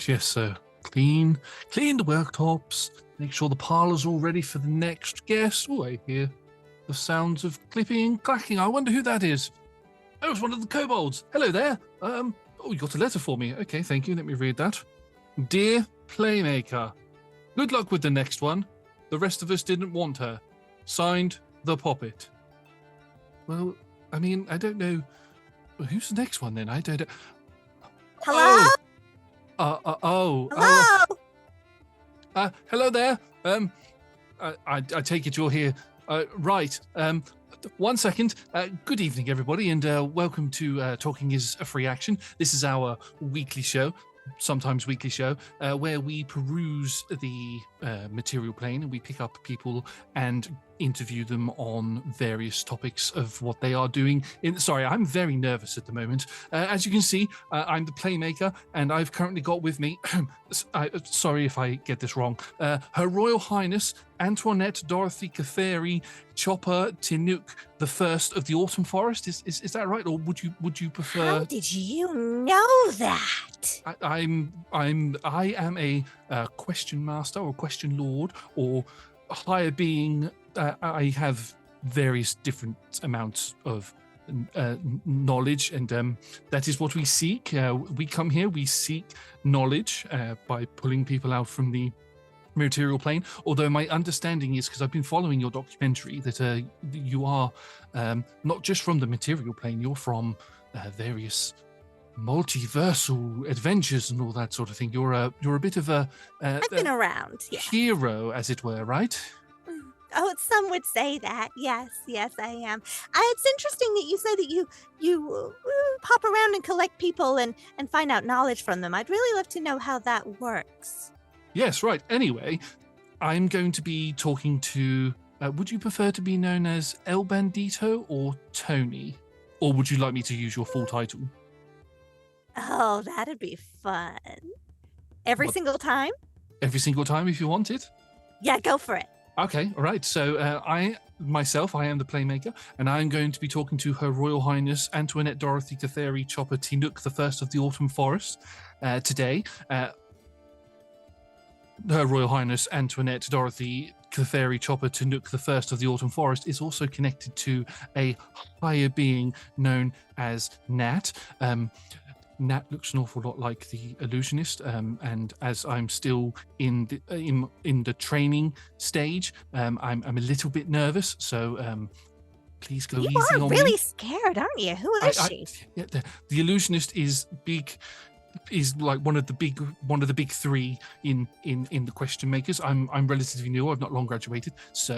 right, yes, so clean the worktops, make sure the parlour's all ready for the next guest. Oh, I hear the sounds of clipping and clacking. I wonder who that is. Oh, it's one of the kobolds. Hello there. Oh, you got a letter for me. Okay, thank you. Let me read that. Dear Playmaker, good luck with the next one. The rest of us didn't want her. Signed, the Poppet. Well, I mean, I don't know. Who's the next one then? I don't know. Hello? Hello? Hello there. I take it you're here. Right. 1 second. Good evening, everybody, and welcome to Talking is a Free Action. This is our weekly show, sometimes weekly show, where we peruse the material plane and we pick up people and interview them on various topics of what they are doing. Sorry, I'm very nervous at the moment. As you can see, I'm the Playmaker, and I've currently got with me, sorry if I get this wrong, Her Royal Highness Antoinette Dorothy Catheri Chopper Tinuk the First of the Autumn Forest. Is that right, or would you prefer? How did you know that? I am a question master or question lord or higher being. I have various different amounts of knowledge, and that is what we seek. We come here, we seek knowledge by pulling people out from the material plane. Although my understanding is, because I've been following your documentary, that you are not just from the material plane, you're from various multiversal adventures and all that sort of thing. You're a bit of a I've been around, yeah. Hero, as it were, right? Oh, some would say that. Yes, I am. It's interesting that you say that you pop around and collect people and find out knowledge from them. I'd really love to know how that works. Yes, right. Anyway, I'm going to be talking to... would you prefer to be known as El Bandito or Toni? Or would you like me to use your full title? Oh, that'd be fun. Every single time? Every single time if you want it? Yeah, go for it. Okay, all right. So I am the Playmaker, and I'm going to be talking to Her Royal Highness Antoinette Dorothy Catheri Chopper Tinuk the First of the Autumn Forest today. Her Royal Highness Antoinette Dorothy Catheri Chopper Tinuk the First of the Autumn Forest is also connected to a higher being known as Nat. Nat looks an awful lot like the illusionist, and as I'm still in the training stage, I'm a little bit nervous. So please go easy on me. You are really scared, aren't you? Who is she? Yeah, the illusionist is big. Is like one of the big three in the question makers. I'm relatively new. I've not long graduated. So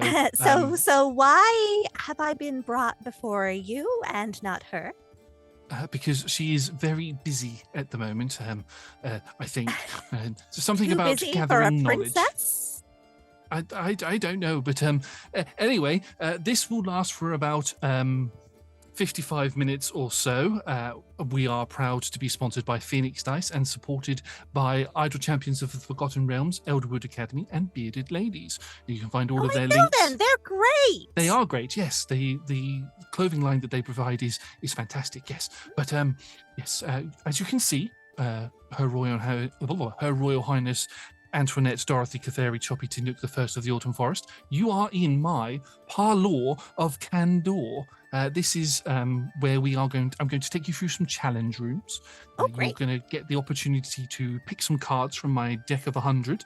so why have I been brought before you and not her? Because she is very busy at the moment. I think something Too about busy gathering for a knowledge. Princess? I don't know, but anyway, this will last for about 55 minutes or so. We are proud to be sponsored by Phoenix Dice and supported by Idle Champions of the Forgotten Realms, Elderwood Academy, and Bearded Ladies. You can find all of their links. Them. They're great. They are great, yes. The clothing line that they provide is fantastic, yes. But yes, as you can see, Her Royal Highness Antoinette Dorothy Catheri Choppy Tinuk the First of the Autumn Forest, you are in my parlour of Candor. This is where I'm going to take you through some challenge rooms. Great. You're going to get the opportunity to pick some cards from my deck of 100.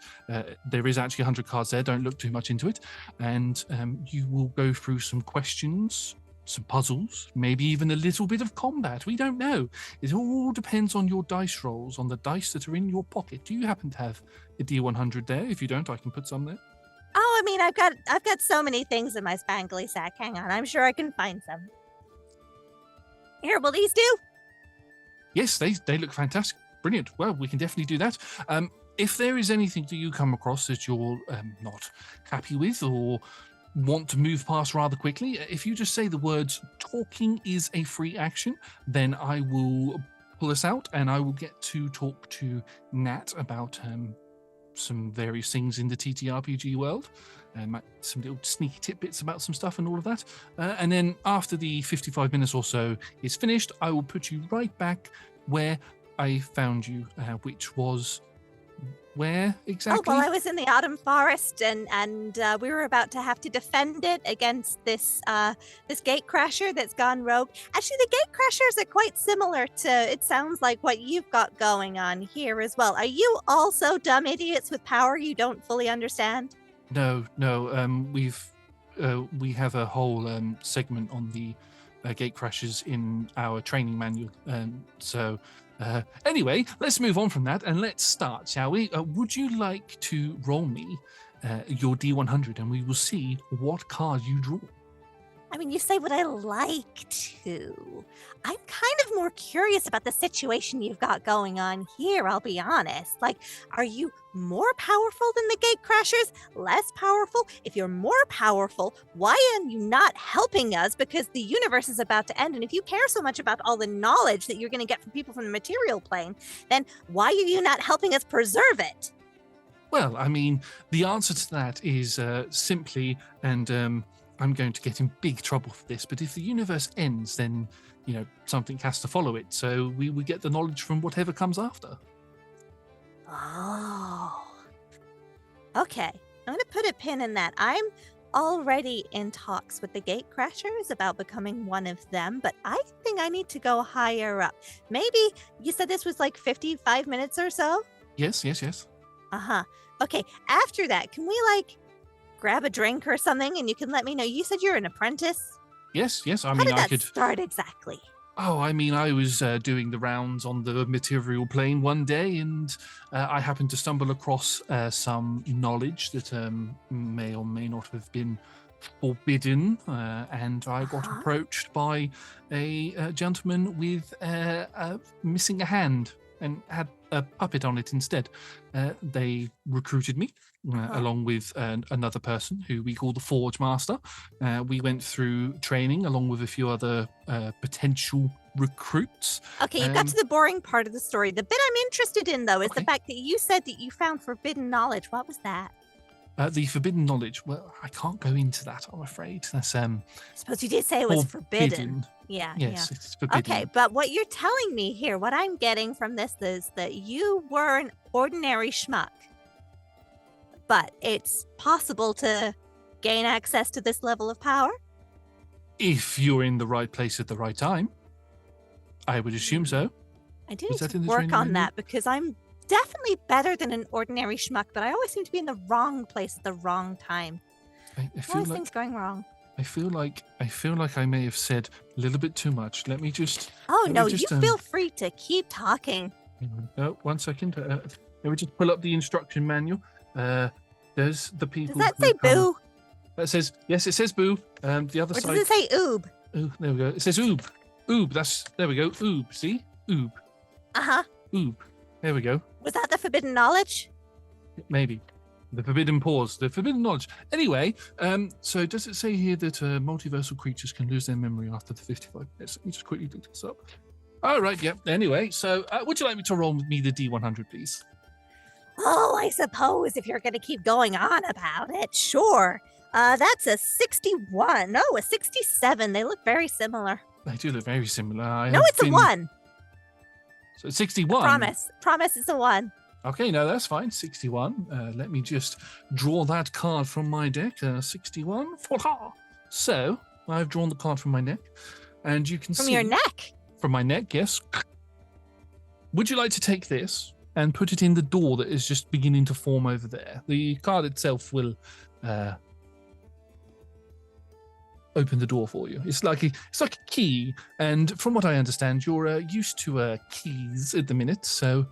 There is actually 100 cards there. Don't look too much into it. And you will go through some questions, some puzzles, maybe even a little bit of combat. We don't know. It all depends on your dice rolls, on the dice that are in your pocket. Do you happen to have a D100 there? If you don't, I can put some there. Oh, I mean, I've got so many things in my spangly sack. Hang on, I'm sure I can find some. Here, will these do? Yes, they look fantastic. Brilliant. Well, we can definitely do that. If there is anything that you come across that you're not happy with or want to move past rather quickly, if you just say the words "talking is a free action," then I will pull us out and I will get to talk to Nat about some various things in the TTRPG world, some little sneaky tidbits about some stuff and all of that. And then after the 55 minutes or so is finished, I will put you right back where I found you, which was Where Oh, exactly? well, I was in the Autumn Forest, and we were about to have to defend it against this gate crasher that's gone rogue. Actually, the gate crashers are quite similar to, it sounds like, what you've got going on here as well. Are you also dumb idiots with power you don't fully understand? No. We have a whole segment on the gate crashes in our training manual. Anyway, let's move on from that and let's start, shall we? Would you like to roll me your D100 and we will see what card you draw? I mean, you say would I like to. I'm kind of more curious about the situation you've got going on here, I'll be honest. Like, are you more powerful than the gate crashers? Less powerful? If you're more powerful, why are you not helping us? Because the universe is about to end, and if you care so much about all the knowledge that you're going to get from people from the material plane, then why are you not helping us preserve it? Well, I mean, the answer to that is simply, and I'm going to get in big trouble for this, but if the universe ends, then, something has to follow it. So we would get the knowledge from whatever comes after. Oh. Okay. I'm going to put a pin in that. I'm already in talks with the gate crashers about becoming one of them, but I think I need to go higher up. Maybe you said this was like 55 minutes or so? Yes. Uh-huh. Okay. After that, can we grab a drink or something and you can let me know? You said you're an apprentice? Yes. I How mean, did I that could. start exactly? Oh, I mean, I was doing the rounds on the material plane one day, and I happened to stumble across some knowledge that may or may not have been forbidden, and I got approached by a gentleman with missing a hand and had a puppet on it instead. They recruited me along with another person who we call the Forge Master. We went through training along with a few other potential recruits. Okay, you got to the boring part of the story. The bit I'm interested in, though, is the fact that you said that you found forbidden knowledge. What was that? The forbidden knowledge. Well, I can't go into that, I'm afraid. That's I suppose you did say it was forbidden. Yes, Yeah. It's forbidden. Okay, but what you're telling me here, what I'm getting from this is that you were an ordinary schmuck. But it's possible to gain access to this level of power? If you're in the right place at the right time. I would assume so. I do need to work on that because I'm definitely better than an ordinary schmuck, but I always seem to be in the wrong place at the wrong time. I feel like things going wrong. I feel like I may have said a little bit too much. Let me just. Oh no, you feel free to keep talking. One second. Let me just pull up the instruction manual. There's the people. Does that say boo? That says yes. It says boo. The other side. Or does it say oob? Oh, there we go. It says oob. Oob. There we go. Oob. See? Oob. Oob. There we go. Was that the forbidden knowledge? Maybe. The forbidden pause. The forbidden knowledge. Anyway, so does it say here that multiversal creatures can lose their memory after the 55 minutes? Let me just quickly look this up. All right, yep. Anyway, so would you like me to roll me the D100, please? Oh, I suppose if you're going to keep going on about it, sure. That's a 61. No, a 67. They look very similar. They do look very similar. It's a 1. So 61? Promise it's a 1. Okay, no, that's fine. 61. Let me just draw that card from my deck. 61. So, I've drawn the card from my neck. And you can see... From your neck? From my neck, yes. Would you like to take this and put it in the door that is just beginning to form over there? The card itself will open the door for you. It's like a key, and from what I understand, you're used to keys at the minute, so...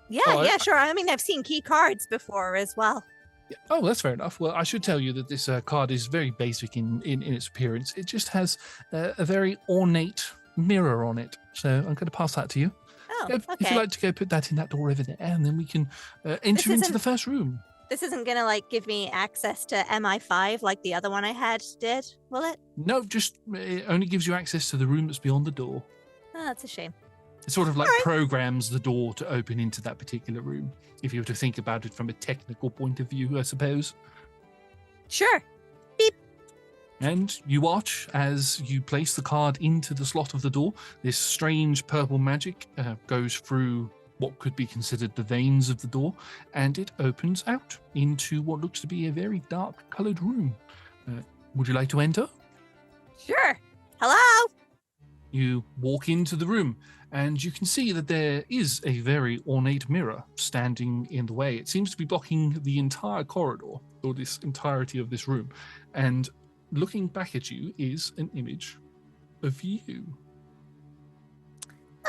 Yeah, sure. I mean, I've seen key cards before as well. Yeah. Oh, that's fair enough. Well, I should tell you that this card is very basic in its appearance. It just has a very ornate mirror on it, so I'm going to pass that to you. Oh, okay. If you'd like to go put that in that door over there, and then we can enter into the first room. This isn't going to, give me access to MI5 like the other one I had did, will it? No, it only gives you access to the room that's beyond the door. Oh, that's a shame. It sort of programs the door to open into that particular room, if you were to think about it from a technical point of view, I suppose. Sure. Beep. And you watch as you place the card into the slot of the door. This strange purple magic goes through what could be considered the veins of the door, and it opens out into what looks to be a very dark coloured room. Would you like to enter? Sure. Hello? You walk into the room, and you can see that there is a very ornate mirror standing in the way. It seems to be blocking the entire corridor, or this entirety of this room. And looking back at you is an image of you.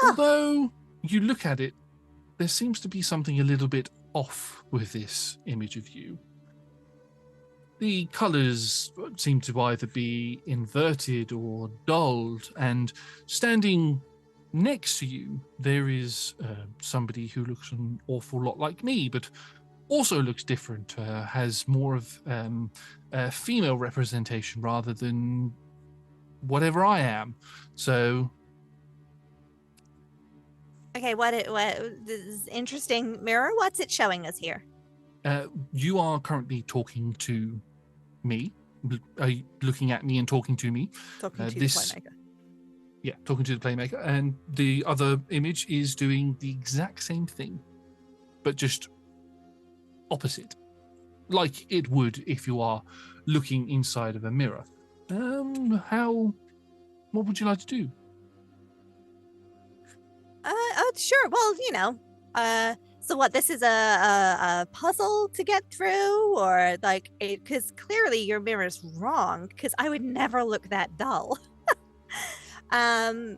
Oh. Although you look at it, there seems to be something a little bit off with this image of you. The colours seem to either be inverted or dulled, and standing next to you, there is somebody who looks an awful lot like me, but also looks different, has more of female representation rather than whatever I am. So... Okay, what this is interesting mirror? What's it showing us here? You are currently talking to me. Are you looking at me and talking to me? Talking to the Playmaker. Yeah, talking to the Playmaker. And the other image is doing the exact same thing, but just opposite. Like it would if you are looking inside of a mirror. What would you like to do? Sure. Well, so what, this is a puzzle to get through, or like, because clearly your mirror's wrong, because I would never look that dull. I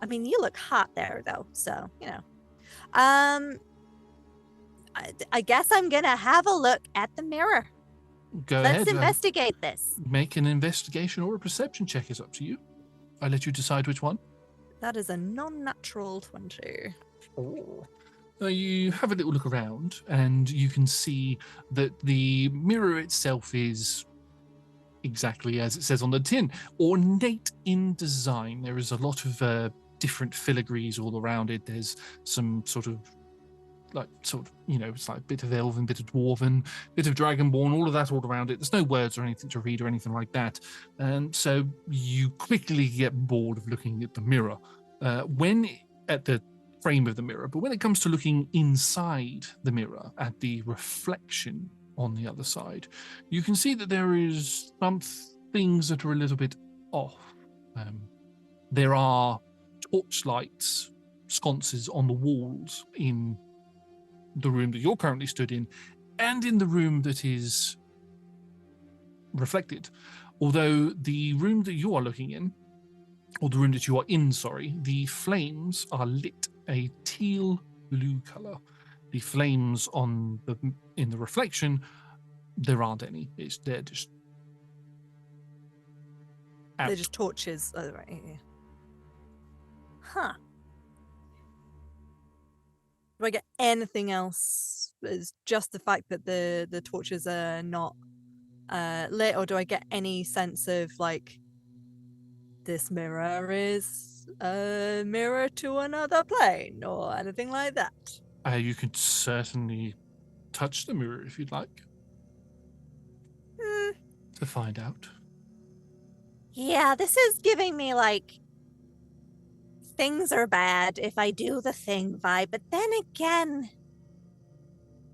mean, you look hot there though, so, I guess I'm gonna have a look at the mirror. Go ahead. Let's investigate this. Make an investigation or a perception check, is up to you. I'll let you decide which one. That is a non-natural 20. Oh. You have a little look around, and you can see that the mirror itself is exactly as it says on the tin, ornate in design. There is a lot of different filigrees all around it. There's some it's like a bit of elven, bit of dwarven, bit of dragonborn, all of that all around it. There's no words or anything to read or anything like that. And so you quickly get bored of looking at the mirror at the frame of the mirror. But when it comes to looking inside the mirror at the reflection on the other side, you can see that there is some things that are a little bit off. There are torchlights, sconces on the walls in the room that you're currently stood in, and in the room that is reflected. Although the room that you are looking in, or the room that you are in, sorry, the flames are lit a teal blue color. The flames in the reflection, there aren't any. They're just out. They're just torches. Oh, right. Yeah. Huh. Do I get anything else? Is just the fact that the torches are not lit, or do I get any sense of like this mirror is a mirror to another plane or anything like that? You could certainly touch the mirror if you'd like to find out. Yeah, this is giving me like things are bad if I do the thing vibe, but then again,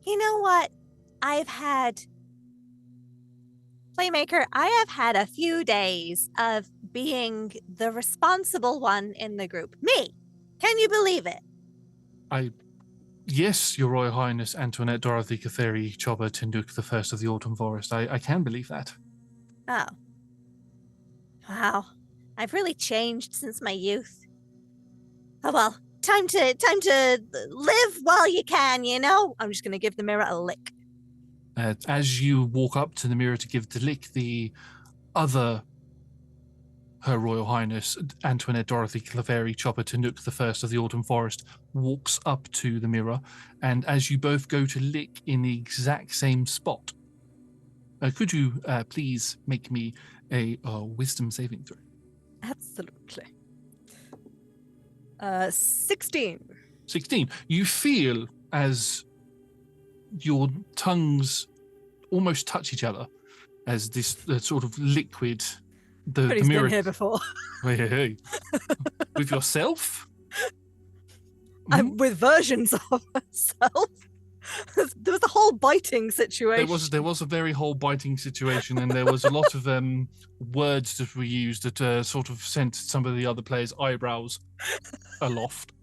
you know what? Playmaker, I have had a few days of being the responsible one in the group. Me! Can you believe it? Yes, Your Royal Highness Antoinette Dorothy Catheri Chobber Tinduk, the First of the Autumn Forest. I can believe that. Oh. Wow. I've really changed since my youth. Oh well, time to live while you can, I'm just gonna give the mirror a lick. As you walk up to the mirror to give the lick, the other Her Royal Highness Antoinette Dorothy Claveri Chopper Tanook, the First of the Autumn Forest, walks up to the mirror, and as you both go to lick in the exact same spot, could you please make me a wisdom saving throw? Absolutely. 16. 16. You feel as your tongues almost touch each other as this sort of liquid. The mirror. Been here before. Hey. With yourself? with versions of herself. There was a whole biting situation. There was a very whole biting situation, and there was a lot of words that were used that sort of sent some of the other players' eyebrows aloft.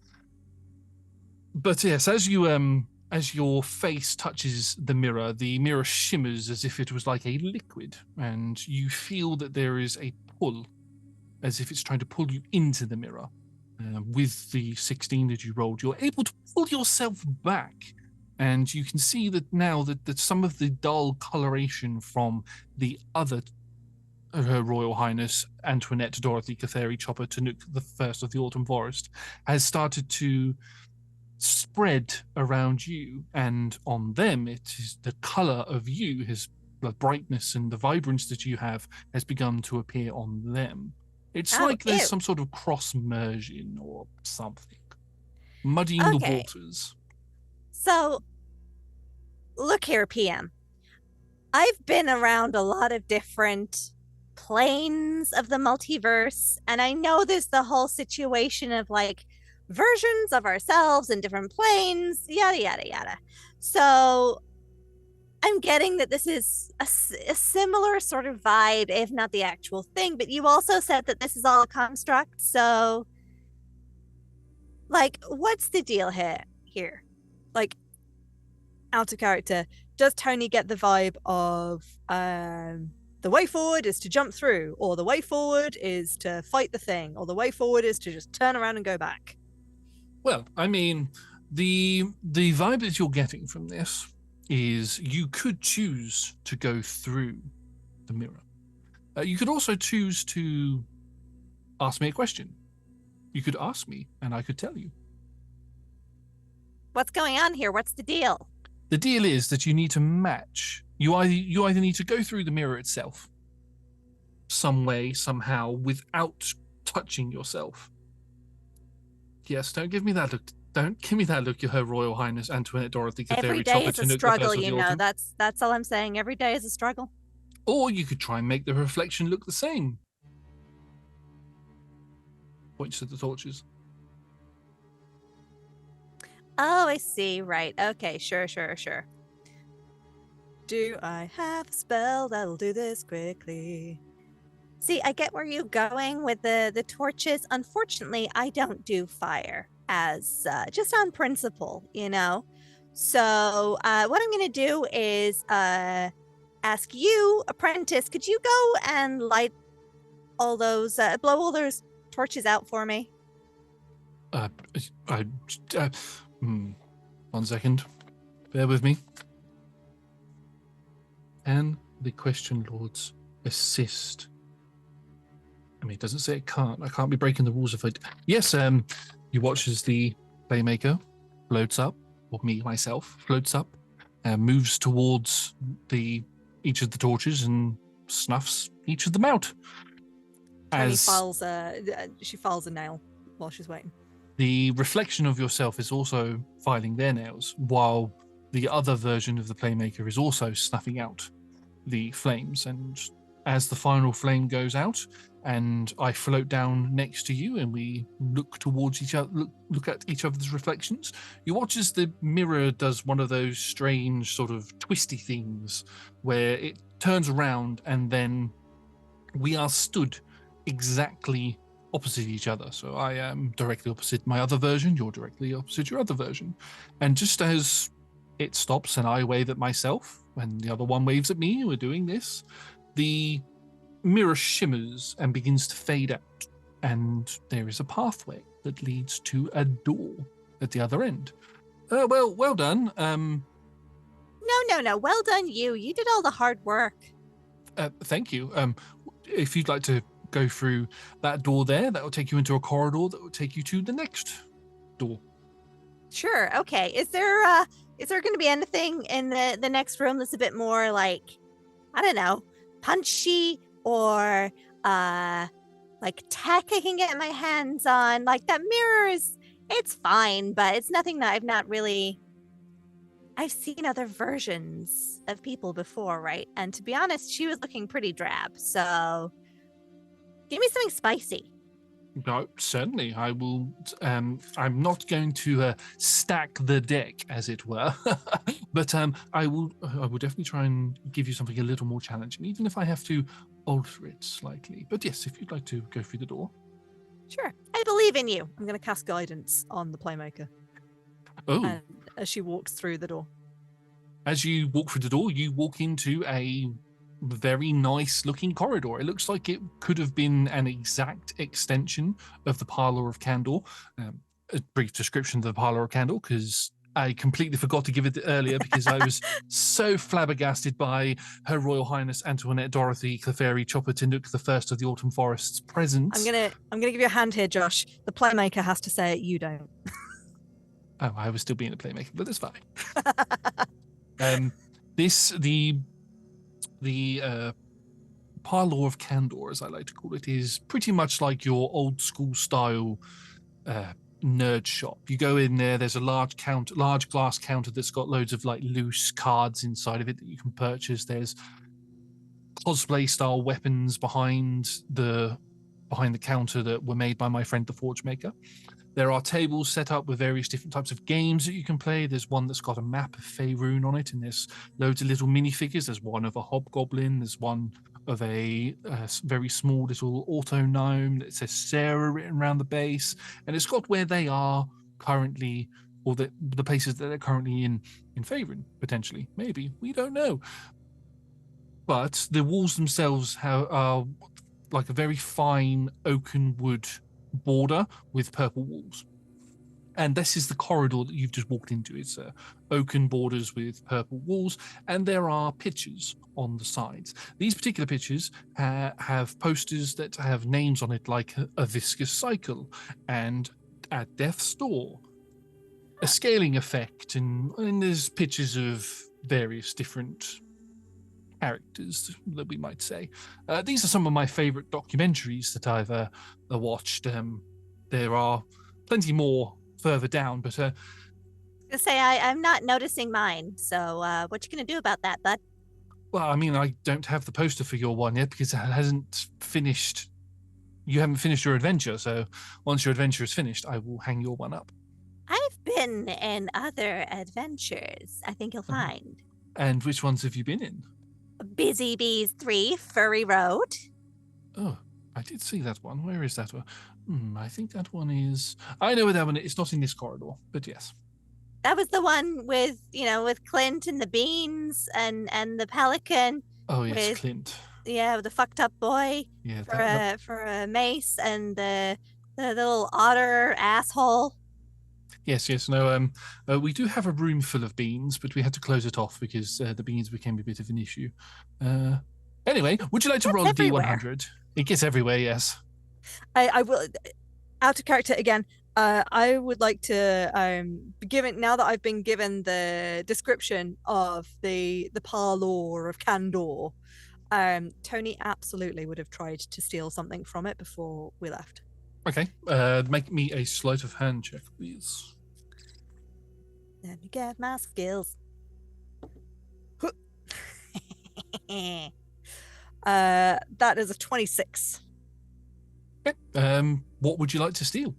But yes, as your face touches the mirror shimmers as if it was like a liquid, and you feel that there is a pull, as if it's trying to pull you into the mirror. With the 16 that you rolled, you're able to pull yourself back, and you can see that now that some of the dull coloration from the other Her Royal Highness Antoinette Dorothy Catheri Chopper Tanuk the First of the Autumn Forest has started to spread around you, and on them it is the color of you, the brightness and the vibrance that you have has begun to appear on them. It's like there's some sort of cross merging or something, muddying the waters. So, look here, PM. I've been around a lot of different planes of the multiverse, and I know there's the whole situation of like versions of ourselves in different planes, yada, yada, yada. So I'm getting that this is a similar sort of vibe, if not the actual thing, but you also said that this is all a construct. So, like, what's the deal here? Like, out of character, does Toni get the vibe of the way forward is to jump through, or the way forward is to fight the thing, or the way forward is to just turn around and go back? Well, I mean, the vibe that you're getting from this is you could choose to go through the mirror. You could also choose to ask me a question. You could ask me, and I could tell you. What's going on here? What's the deal? The deal is that you need to match. You either need to go through the mirror itself, some way, somehow, without touching yourself. Yes, don't give me that look. Don't give me that look, Her Royal Highness Antoinette Dorothy Catheri. Every day is a struggle, you know. That's all I'm saying. Every day is a struggle. Or you could try and make the reflection look the same. Points to the torches. Oh, I see. Right. Okay. Sure. Do I have a spell that'll do this quickly? See, I get where you're going with the torches. Unfortunately, I don't do fire as just on principle, you know. So what I'm going to do is ask you, apprentice, could you go and light all those, blow all those torches out for me? 1 second. Bear with me. Can the Question Lords assist? I mean, it doesn't say it can't. I can't be breaking the rules if I... Yes, you watch as the Playmaker floats up, or me, myself, floats up, moves towards each of the torches and snuffs each of them out. Toni files she files a nail while she's waiting. The reflection of yourself is also filing their nails, while the other version of the Playmaker is also snuffing out the flames. And as the final flame goes out, and I float down next to you, and we look towards each other, look at each other's reflections, you watch as the mirror does one of those strange sort of twisty things where it turns around, and then we are stood exactly opposite each other. So I am directly opposite my other version, you're directly opposite your other version. And just as it stops and I wave at myself and the other one waves at me, we're doing this, the mirror shimmers and begins to fade out, and there is a pathway that leads to a door at the other end. Well done. No. Well done, you. You did all the hard work. Thank you. If you'd like to go through that door there, that will take you into a corridor that will take you to the next door. Sure. Okay. Is there going to be anything in the next room that's a bit more like, I don't know, punchy or like tech I can get my hands on? Like that mirror it's fine, but it's nothing that I've seen other versions of people before, right? And to be honest, she was looking pretty drab. So give me something spicy. No, certainly. I will. I'm not going to stack the deck, as it were, but I will. I will definitely try and give you something a little more challenging, even if I have to alter it slightly. But yes, if you'd like to go through the door. Sure. I believe in you. I'm going to cast guidance on the Playmaker. Oh, And as she walks through the door. as you walk through the door, you walk into a very nice looking corridor. It looks like it could have been an exact extension of the Parlor of Candor. A brief description of the Parlor of Candor, because I completely forgot to give it earlier because I was so flabbergasted by Her Royal Highness Antoinette Dorothy Clefairy Chopper Tinduk, the first of the Autumn Forest's presence. I'm gonna give you a hand here, Josh. The Playmaker has to say it, you don't. Oh, I was still being a playmaker, but that's fine. The Parlor of Candor, as I like to call it, is pretty much like your old school style nerd shop. You go in there, there's a large glass counter that's got loads of like loose cards inside of it that you can purchase. There's cosplay style weapons behind the counter that were made by my friend the Forge Maker. There are tables set up with various different types of games that you can play. There's one that's got a map of Faerun on it, and there's loads of little minifigures. There's one of a hobgoblin. There's one of a very small little auto gnome that says Sarah written around the base, and it's got where they are currently, or the places that they're currently in Faerun, potentially. Maybe. We don't know. But the walls themselves are like a very fine oaken wood border with purple walls. And this is the corridor that you've just walked into. It's oaken borders with purple walls, and there are pictures on the sides. These particular pictures have posters that have names on it like a viscous cycle and at death's door, a scaling effect, and there's pictures of various different characters that we might say. These are some of my favorite documentaries that I've watched. There are plenty more further down, but To say I'm not noticing mine. So what you gonna do about that, bud? well, I mean, I don't have the poster for your one yet because it hasn't finished. You haven't finished your adventure, so once your adventure is finished, I will hang your one up. I've been in other adventures. I think you'll find. And which ones have you been in? Busy Bees 3, Furry Road. Oh, I did see that one. Where is that one? I think that one is. I know where that one is. It's not in this corridor, but yes. That was the one with, with Clint and the beans and the pelican. Oh yes, with, Clint. Yeah, with the fucked up boy. Yeah, for a mace and the little otter asshole. Yes. No, we do have a room full of beans, but we had to close it off because the beans became a bit of an issue. Anyway, would you like to roll a D100? It gets everywhere, yes. I will, out of character again. I would like to given now that I've been given the description of the Parlor of Candor. Toni absolutely would have tried to steal something from it before we left. Okay, make me a sleight of hand check, please. Let me get my skills. That is a 26. Okay. What would you like to steal?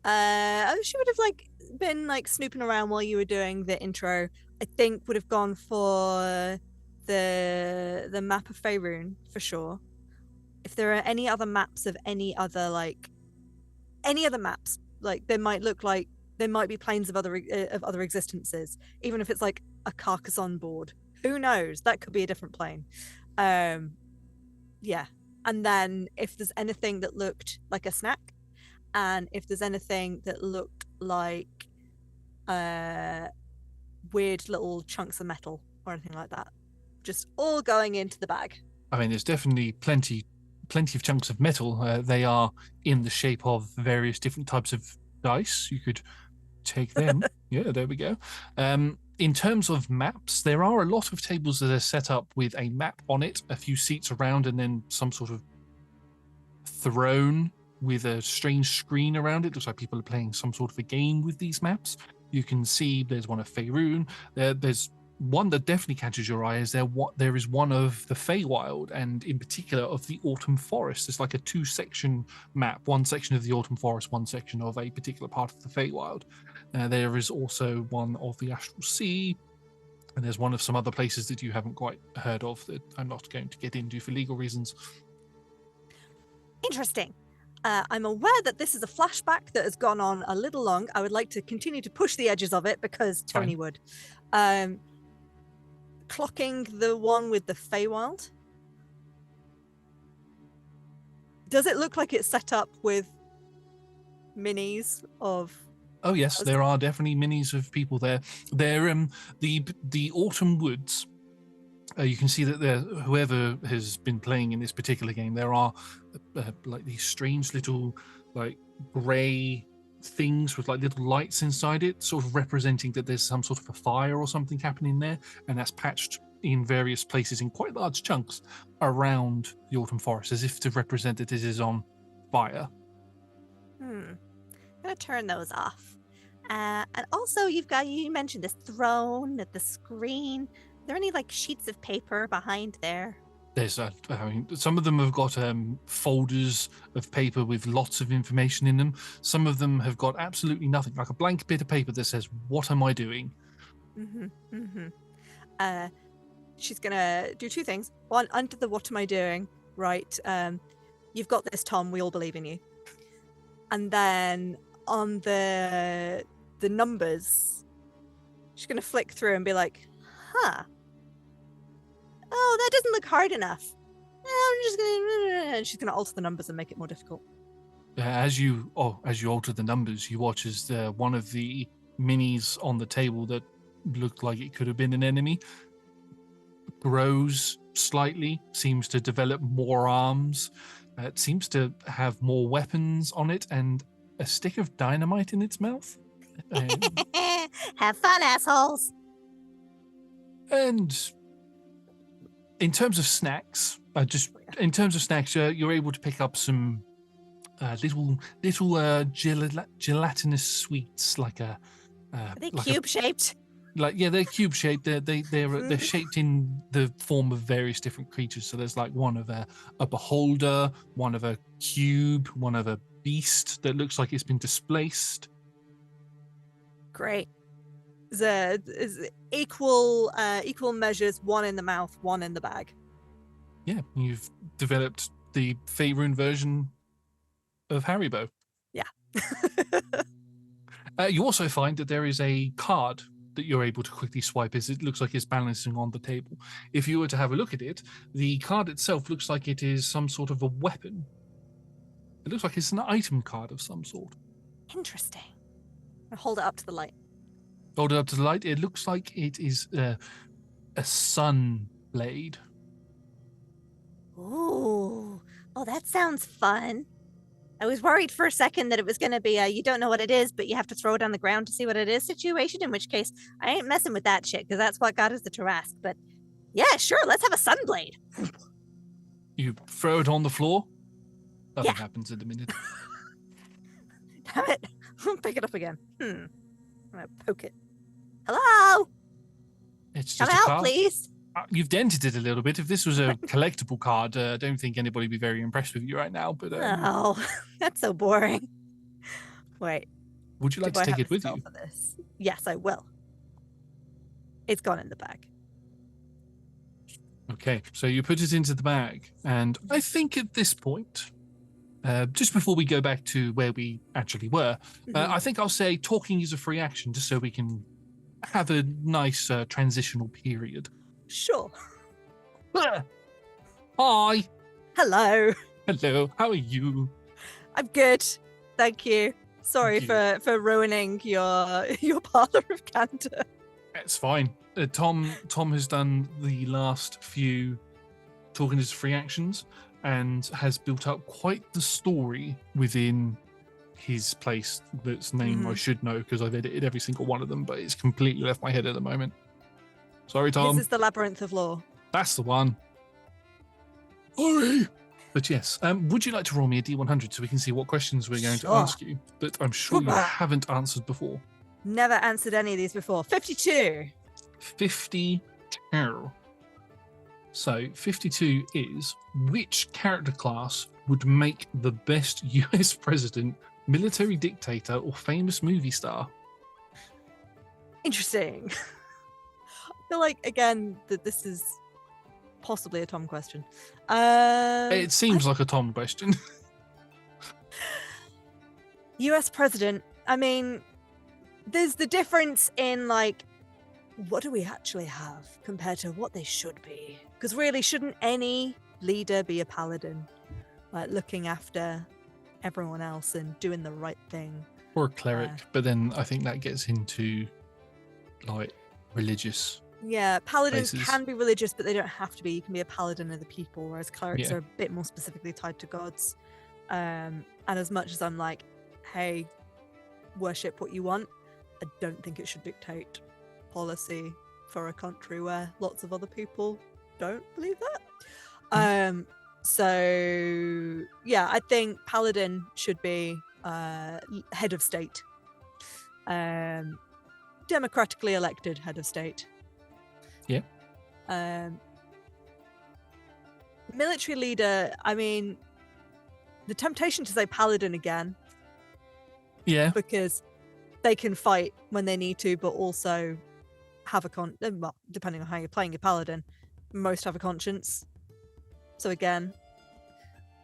She would have been snooping around while you were doing the intro. I think would have gone for the map of Faerun for sure. If there are any other maps of any other maps, they might be planes of other existences, even if it's like a Carcassonne board. Who knows? That could be a different plane. Yeah. And then if there's anything that looked like a snack, and if there's anything that looked like weird little chunks of metal or anything like that, just all going into the bag. I mean, there's definitely plenty of chunks of metal. They are in the shape of various different types of dice. You could take them. Yeah, there we go. In terms of maps, there are a lot of tables that are set up with a map on it, a few seats around, and then some sort of throne with a strange screen around it. Looks like people are playing some sort of a game with these maps. You can see there's one of Faerun. There's one that definitely catches your eye is there is one of the Feywild, and in particular of the Autumn Forest. It's like a 2-section map, one section of the Autumn Forest, one section of a particular part of the Feywild. There is also one of the Astral Sea, and there's one of some other places that you haven't quite heard of that I'm not going to get into for legal reasons. Interesting. I'm aware that this is a flashback that has gone on a little long. I would like to continue to push the edges of it because Toni would. Clocking the one with the Feywild. Does it look like it's set up with minis of... Oh yes, there are definitely minis of people there. They're the Autumn Woods. You can see that whoever has been playing in this particular game, there are like these strange little like grey things with like little lights inside it, sort of representing that there's some sort of a fire or something happening there, and that's patched in various places in quite large chunks around the Autumn Forest, as if to represent that it is on fire. I'm gonna turn those off. And also, you mentioned this throne at the screen. Are there any like sheets of paper behind there? There's some of them have got folders of paper with lots of information in them. Some of them have got absolutely nothing, like a blank bit of paper that says, "What am I doing?" She's gonna do 2 things. One, under the "what am I doing?" Right. You've got this, Tom. We all believe in you. And then on the numbers, she's gonna flick through and be like, "Huh. Oh, that doesn't look hard enough. I'm just gonna..." And she's gonna alter the numbers and make it more difficult. As you alter the numbers, you watch as one of the minis on the table that looked like it could have been an enemy grows slightly, seems to develop more arms. It seems to have more weapons on it and a stick of dynamite in its mouth. Have fun, assholes. And in terms of snacks, you're able to pick up some little gelatinous sweets, like a. Are they cube shaped? They're cube shaped. They're shaped in the form of various different creatures. So there's like one of a beholder, one of a cube, one of a beast that looks like it's been displaced. Great. Is equal measures, one in the mouth, one in the bag. Yeah, you've developed the Faerun version of Haribo. Yeah. You also find that there is a card that you're able to quickly swipe as it looks like it's balancing on the table. If you were to have a look at it, the card itself looks like it is some sort of a weapon. It looks like it's an item card of some sort. Interesting. I hold it up to the light. Hold it up to the light. It looks like it is a sun blade. Ooh. Oh, that sounds fun. I was worried for a second that it was going to be a you don't know what it is, but you have to throw it on the ground to see what it is situation, in which case I ain't messing with that shit because that's what got us the Tarrasque. But yeah, sure, let's have a sunblade. You throw it on the floor. Nothing Yeah. happens in a minute. Damn it. Pick it up again. I'm going to poke it. Hello? It's Come just a out, card. please. You've dented it a little bit. If this was a collectible card, I don't think anybody would be very impressed with you right now. But Oh, that's so boring. Wait. would you like do to I take have it a with spell you? for this? Yes, I will. It's gone in the bag. Okay, so you put it into the bag, and I think at this point, just before we go back to where we actually were, I think I'll say talking is a free action, just so we can have a nice transitional period. Sure. Hi. Hello. Hello. How are you? I'm good. Thank you. Sorry Thank for ruining your parlor of candor. It's fine. Tom has done the last few talking is free actions and has built up quite the story within his place. That's name I should know because I've edited every single one of them, but it's completely left my head at the moment. Sorry, Tom. This is the Labyrinth of Law. That's the one. Sorry. But yes, would you like to roll me a D100 so we can see what questions we're going to Sure. ask you that I'm sure you Sure. haven't answered before? Never answered any of these before. 52. 52. So 52 is which character class would make the best US president, military dictator, or famous movie star? Interesting. I feel like, again, that this is possibly a Tom question. It seems like a Tom question. US president, I mean, there's the difference in, like, what do we actually have compared to what they should be? Because really, shouldn't any leader be a paladin? Like, looking after everyone else and doing the right thing. Or a cleric, but then I think that gets into, like, religious. Yeah, paladins places. can be religious, but they don't have to be. You can be a paladin of the people, whereas clerics Yeah. are a bit more specifically tied to gods. And as much as I'm like, hey, worship what you want, I don't think it should dictate policy for a country where lots of other people don't believe that. So yeah, I think paladin should be head of state, democratically elected head of state. Yeah. Military leader, I mean, the temptation to say paladin again, Yeah. because they can fight when they need to, but also have a well, depending on how you're playing your paladin, most have a conscience. So again,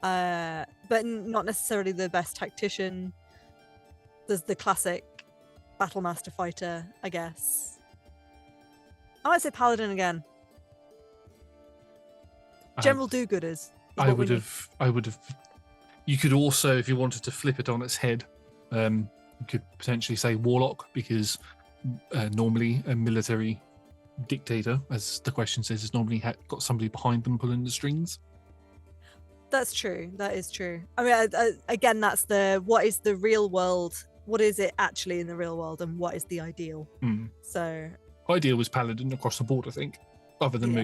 but not necessarily the best tactician. There's the classic battle master fighter, I guess. I might say paladin again. General do-gooders. I would have. You could also, if you wanted to flip it on its head, you could potentially say warlock, because normally a military dictator, as the question says, has normally got somebody behind them pulling the strings. That's true. That is true. I mean, again, that's what is the real world? What is it actually in the real world, and what is the ideal? So, ideal was paladin across the board, I think, other than Yeah.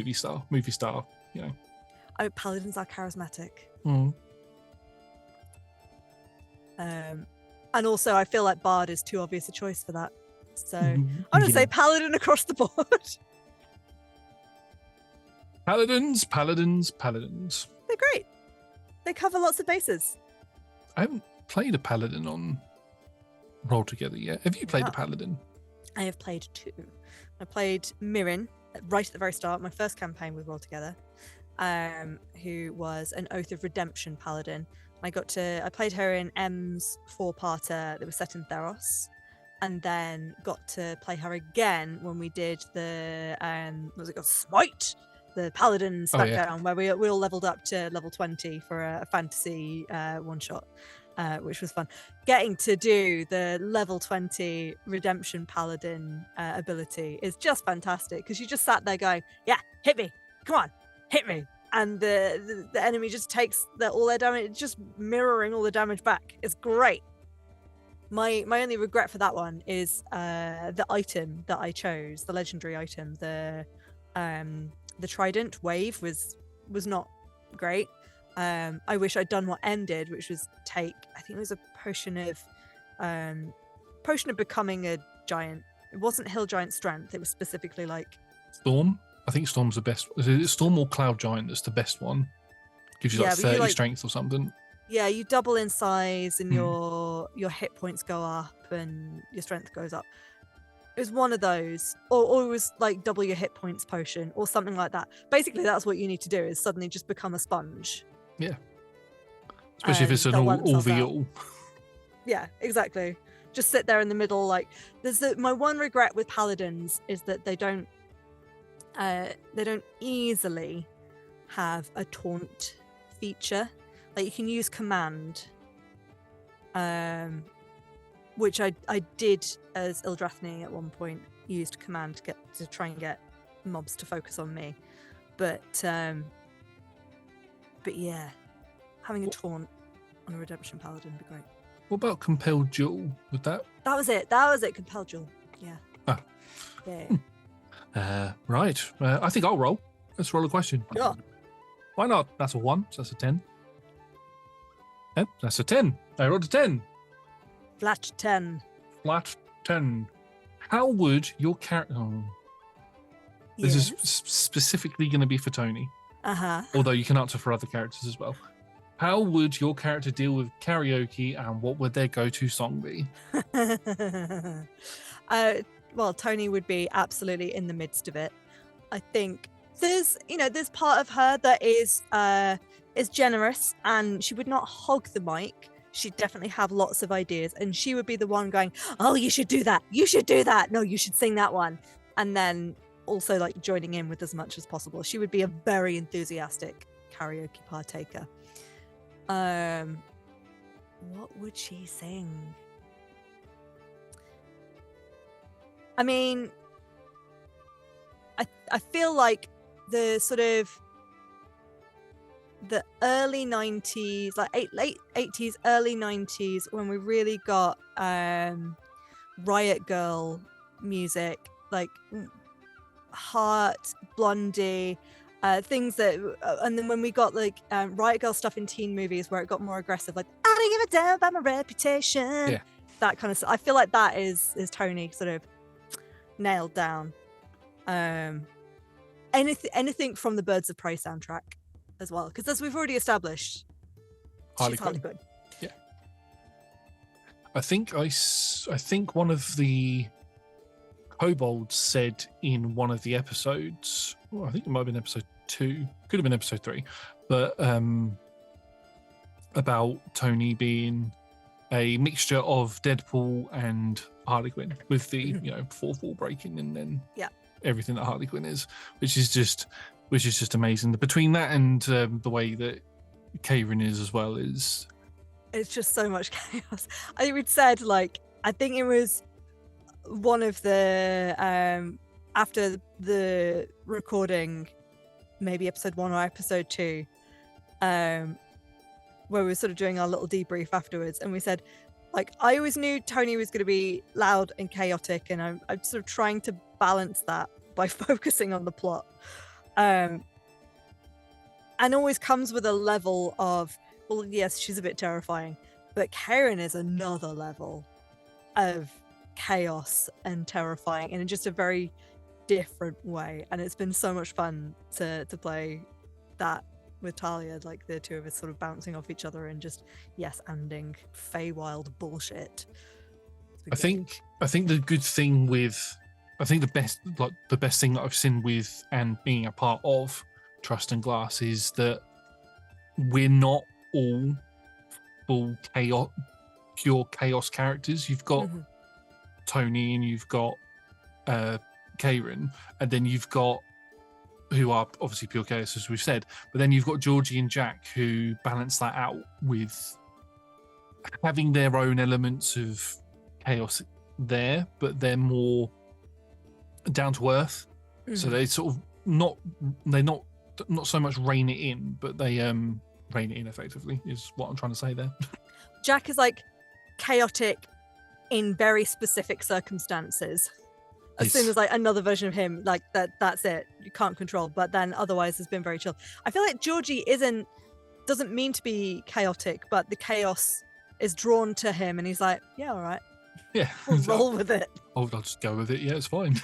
movie star, you know. Paladins are charismatic. And also, I feel like bard is too obvious a choice for that. So I'm gonna say paladin across the board. Paladins. They're great. They cover lots of bases. I haven't played a paladin on Roll Together yet. Have you played Yeah. a paladin? I have played 2. I played Mirren right at the very start, my first campaign with Roll Together, who was an Oath of Redemption paladin. I played her in M's 4-parter that was set in Theros, and then got to play her again when we did the what's it called, Smite, the paladin smackdown, where we all leveled up to level 20 for a fantasy one shot, which was fun. Getting to do the level 20 redemption paladin ability is just fantastic, because you just sat there going, yeah, hit me, come on, hit me, and the enemy just takes all their damage, just mirroring all the damage back. It's great. My only regret for that one is the item that I chose, the legendary item, the trident wave was not great. I wish I'd done what M did, which was take, I think it was a potion of becoming a giant. It wasn't hill giant strength, it was specifically like Storm. I think Storm's the best. Is it Storm or Cloud Giant that's the best one? Gives you like 30 strength or something. Yeah, you double in size and your hit points go up and your strength goes up. It was one of those, or it was like double your hit points potion or something like that. Basically, that's what you need to do, is suddenly just become a sponge. Yeah. Especially if it's an all v all. Yeah, exactly. Just sit there in the middle. Like, my one regret with paladins is that they don't easily have a taunt feature. Like, you can use command, which I did as Ildrathni at one point. Used command to try and get mobs to focus on me, but yeah, having a taunt on a redemption paladin would be great. What about compelled duel? Would that? That was it. Compelled duel. Yeah. Ah. Yeah. Right. I think I'll roll. Let's roll a question. Yeah. Why not? That's a 1, so that's a 10. Yep, that's a 10. I rolled a 10. Flat 10. Flat 10. How would your character... This is Yes. specifically going to be for Toni, Uh-huh. although you can answer for other characters as well. How would your character deal with karaoke, and what would their go-to song be? Well, Toni would be absolutely in the midst of it. I think there's part of her that is generous, and she would not hog the mic. She'd definitely have lots of ideas, and she would be the one going, "Oh, you should do that. You should do that. No, you should sing that one." And then also like joining in with as much as possible. She would be a very enthusiastic karaoke partaker. What would she sing? I mean, I feel like the sort of the early 90s, like late 80s, early 90s, when we really got Riot Girl music, like Heart, Blondie, things that, and then when we got like Riot Girl stuff in teen movies where it got more aggressive, like I don't give a damn about my reputation, Yeah. that kind of stuff. I feel like that is Toni sort of nailed down. Anything from the Birds of Prey soundtrack as well, because as we've already established, she's Harley Quinn. Yeah. I think one of the kobolds said in one of the episodes, I think it might have been episode 2, could have been episode 3, but about Toni being a mixture of Deadpool and Harley Quinn, with the fourth wall breaking and then everything that Harley Quinn is, which is just amazing. Between that and the way that Faerun is as well, it's just so much chaos. I would said, like, I think it was one of the after the recording, maybe episode 1 or episode 2, where we were sort of doing our little debrief afterwards, and we said, like, I always knew Toni was going to be loud and chaotic, and I'm sort of trying to balance that by focusing on the plot, and always comes with a level of, well, yes, she's a bit terrifying, but Faerun is another level of chaos and terrifying in just a very different way, and it's been so much fun to play that with Talia, like the two of us sort of bouncing off each other and just yes-anding Feywild bullshit. I think the good thing with, I think the best thing that I've seen with and being a part of Trust and Glass is that we're not all full chaos, pure chaos characters. You've got Toni and you've got Faerun, and then you've got, who are obviously pure chaos, as we've said, but then you've got Georgie and Jack who balance that out with having their own elements of chaos there, but they're more down to earth. So they sort of not so much rein it in, but they rein it in effectively, is what I'm trying to say there. Jack is like chaotic in very specific circumstances. As soon as like another version of him, like that's it, you can't control, but then otherwise has been very chill. I feel like Georgie doesn't mean to be chaotic, but the chaos is drawn to him and he's like, yeah, all right, yeah, we'll roll with it. I'll just go with it. Yeah, it's fine.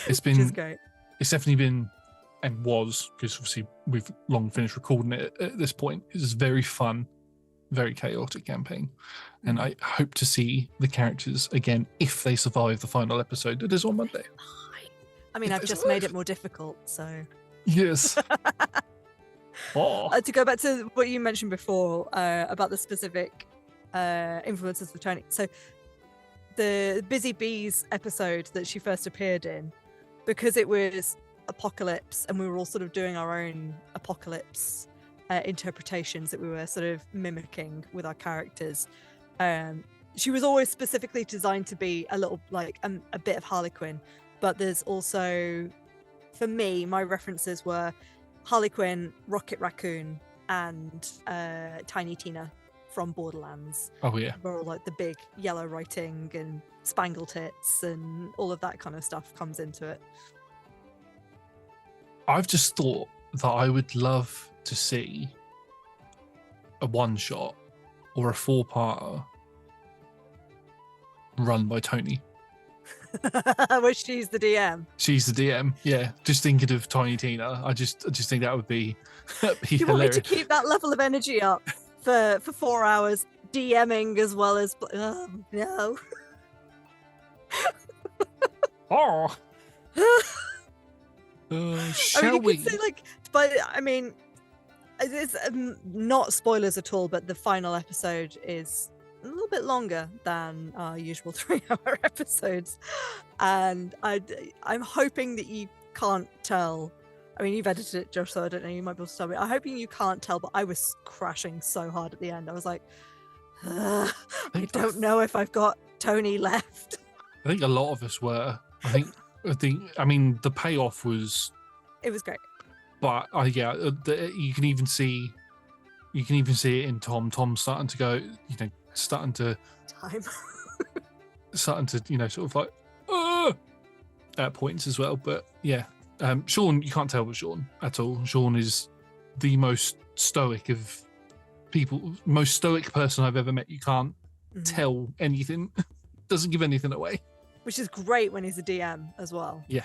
It's Which is great. It's definitely been, and was, because obviously we've long finished recording it at this point, it's a very fun, very chaotic campaign, and I hope to see the characters again if they survive the final episode that is on Monday. I mean, I've just made it more difficult, so yes. To go back to what you mentioned before about the specific influences of Toni, so the Busy Bees episode that she first appeared in, because it was apocalypse and we were all sort of doing our own apocalypse interpretations that we were sort of mimicking with our characters, she was always specifically designed to be a little like a bit of Harley Quinn, but there's also, for me, my references were Harley Quinn, Rocket Raccoon, and Tiny Tina from Borderlands. Oh yeah, where all like the big yellow writing and spangle tits and all of that kind of stuff comes into it. I've just thought that I would love to see a one-shot or a 4-parter run by Toni. Which she's the DM. She's the DM. Yeah, just thinking of Tiny Tina. I just think that would be, be You want me hilarious. to keep that level of energy up for 4 hours, DMing as well as... no. Oh. Shall you we? could say but it's not spoilers at all, but the final episode is a little bit longer than our usual 3-hour episodes, and I'm hoping that you can't tell. I mean, you've edited it, Josh, so I don't know. You might be able to tell me. I'm hoping you can't tell, but I was crashing so hard at the end. I was like, I don't know if I've got Toni left. I think a lot of us were. I mean, the payoff was. It was great. But you can even see it in Tom. Tom's starting to go, starting to, sort of like, at points as well. But yeah, Sean, you can't tell with Sean at all. Sean is the most stoic of people, most stoic person I've ever met. You can't tell anything, doesn't give anything away. Which is great when he's a DM as well. Yeah.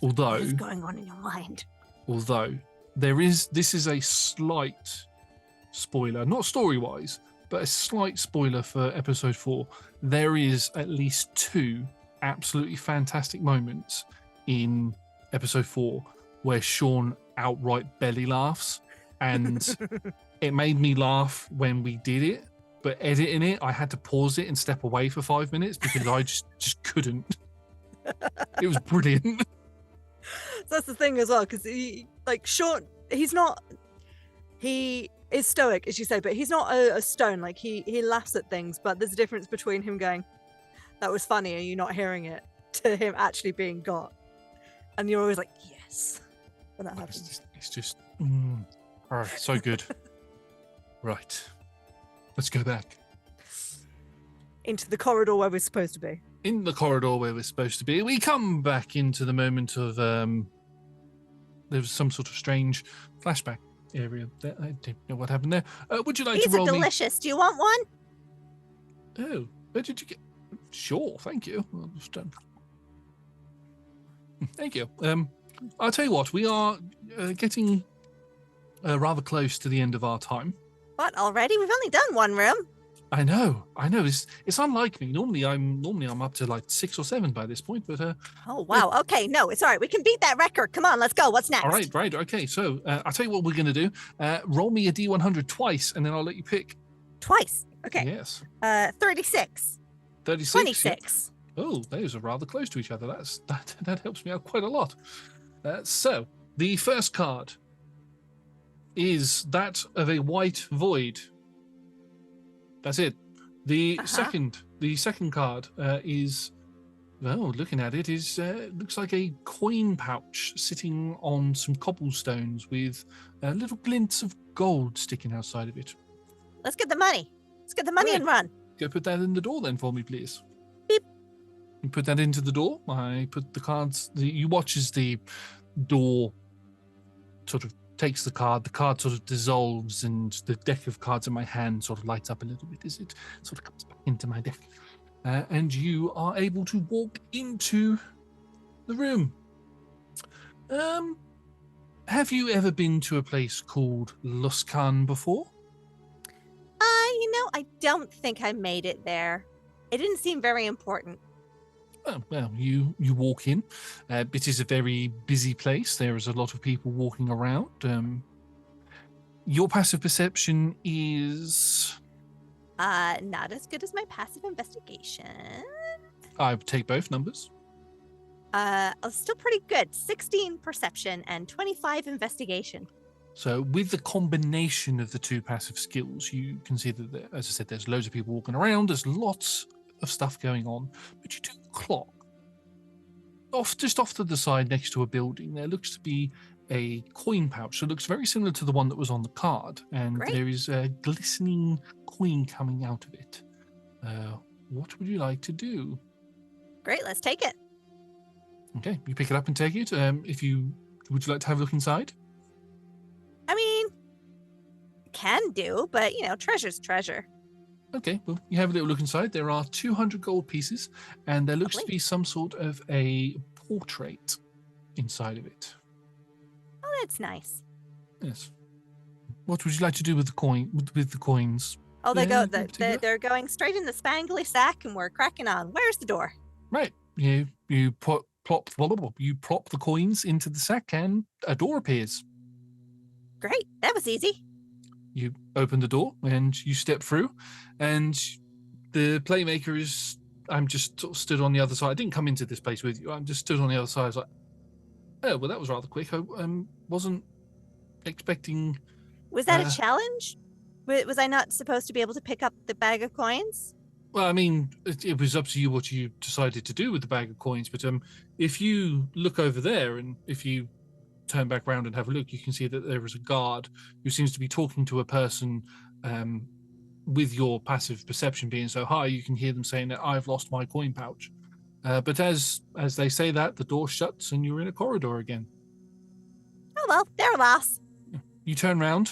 Although, What is going on in your mind? Although this is a slight spoiler, not story-wise, but a slight spoiler for episode 4. There is at least 2 absolutely fantastic moments in episode 4 where Sean outright belly laughs, and it made me laugh when we did it. But editing it, I had to pause it and step away for 5 minutes because I just couldn't. It was brilliant. So that's the thing as well, because Sean, he is stoic, as you say, but he's not a stone. Like he laughs at things, but there's a difference between him going, "That was funny," and you not hearing it, to him actually being got. And you're always like, yes, when that happens. It's just so good. Right. Let's go back. Into the corridor where we're supposed to be. In the corridor where we're supposed to be, we come back into the moment of there was some sort of strange flashback area. I don't know what happened there. Would you like These to roll are delicious. Do you want one? Oh, where did you get? Sure, thank you. Thank you. I'll tell you what. We are getting rather close to the end of our time. What, already? We've only done one room. I know. It's unlike me. Normally I'm up to like 6 or 7 by this point, but Oh wow. Okay, no, it's all right. We can beat that record. Come on, let's go. What's next? all right, okay. So I'll tell you what we're gonna do. Roll me a D100 twice, and then I'll let you pick. Twice. Okay. Yes. 36. 36. 26. Oh, those are rather close to each other. That helps me out quite a lot. So the first card is that of a white void. That's it. The second card is, well, looking at it, is looks like a coin pouch sitting on some cobblestones with little glints of gold sticking outside of it. Let's get the money. Let's get the money and run. Go put that in the door then for me, please. Beep. You put that into the door. I put the cards. You watch as the door sort of takes the card sort of dissolves, and the deck of cards in my hand sort of lights up a little bit as it sort of comes back into my deck. And you are able to walk into the room. Have you ever been to a place called Luskan before? I don't think I made it there. It didn't seem very important. Oh, well, you walk in. It is a very busy place. There is a lot of people walking around. Your passive perception is... Not as good as my passive investigation. I would take both numbers. Still pretty good. 16 perception and 25 investigation. So with the combination of the 2 passive skills, you can see that, as I said, there's loads of people walking around. There's lots of stuff going on, but you do clock just off to the side next to a building. There looks to be a coin pouch that looks very similar to the one that was on the card, and Great. There is a glistening coin coming out of it. What would you like to do? Great, let's take it. Okay, you pick it up and take it. Would you like to have a look inside? I mean, can do, but treasure's treasure. Okay, well, you have a little look inside. There are 200 gold pieces, and there looks to Lovely. be some sort of a portrait inside of it. Oh, that's nice. Yes. What would you like to do with the coins? Oh, they go. Anything in particular? They're going straight in the spangly sack, and we're cracking on. Where's the door? Right. You plop the coins into the sack, and a door appears. Great. That was easy. You open the door and you step through, and the Playmaker is. I'm just sort of stood on the other side. I didn't come into this place with you. I'm just stood on the other side. I was like, oh, well, that was rather quick. I wasn't expecting. Was that a challenge? Was I not supposed to be able to pick up the bag of coins? Well, I mean, it was up to you what you decided to do with the bag of coins. But if you look over there, and if you turn back around and have a look, you can see that there is a guard who seems to be talking to a person. With your passive perception being so high, you can hear them saying that I've lost my coin pouch. But as they say that, the door shuts and you're in a corridor again. Oh well, they're a loss. You turn around.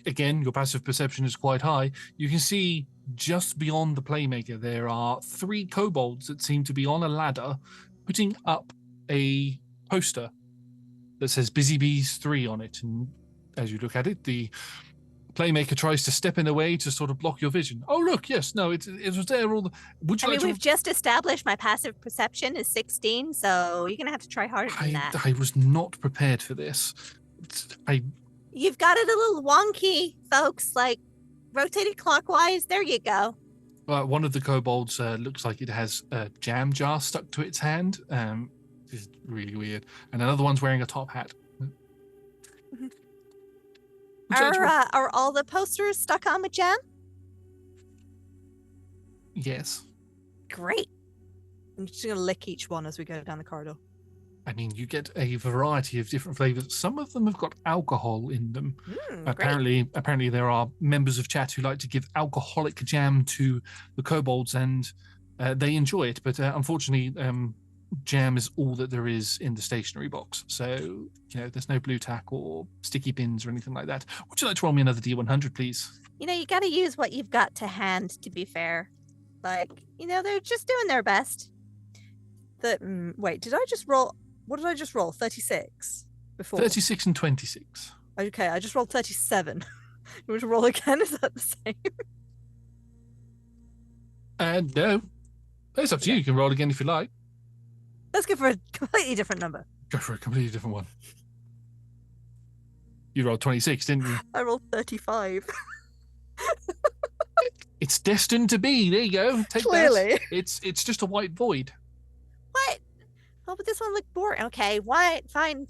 Again, your passive perception is quite high. You can see just beyond the Playmaker there are 3 kobolds that seem to be on a ladder putting up a poster that says Busy Bees 3 on it. And as you look at it, the Playmaker tries to step in the way to sort of block your vision. Oh, look, yes, no, it was there. Would you like to... we've just established my passive perception is 16, so you're going to have to try harder than that. I was not prepared for this. You've got it a little wonky, folks, like rotated clockwise. There you go. One of the kobolds looks like it has a jam jar stuck to its hand. It's really weird. And another one's wearing a top hat. Are all the posters stuck on with jam? Yes. Great. I'm just going to lick each one as we go down the corridor. I mean, you get a variety of different flavors. Some of them have got alcohol in them. Apparently, there are members of chat who like to give alcoholic jam to the kobolds, and they enjoy it. But unfortunately, jam is all that there is in the stationery box. So, there's no blue tack or sticky pins or anything like that. Would you like to roll me another D100, please? You got to use what you've got to hand, to be fair. Like, they're just doing their best. Wait, did I just roll? What did I just roll? 36 before? 36 and 26. Okay, I just rolled 37. You want to roll again? Is that the same? No. It's up to you. You can roll again if you like. Let's go for a completely different number. Go for a completely different one. You rolled 26, didn't you? I rolled 35. It's destined to be. There you go. Take Clearly. that. It's just a white void. What? Oh, but this one looked boring. Okay, what? Fine.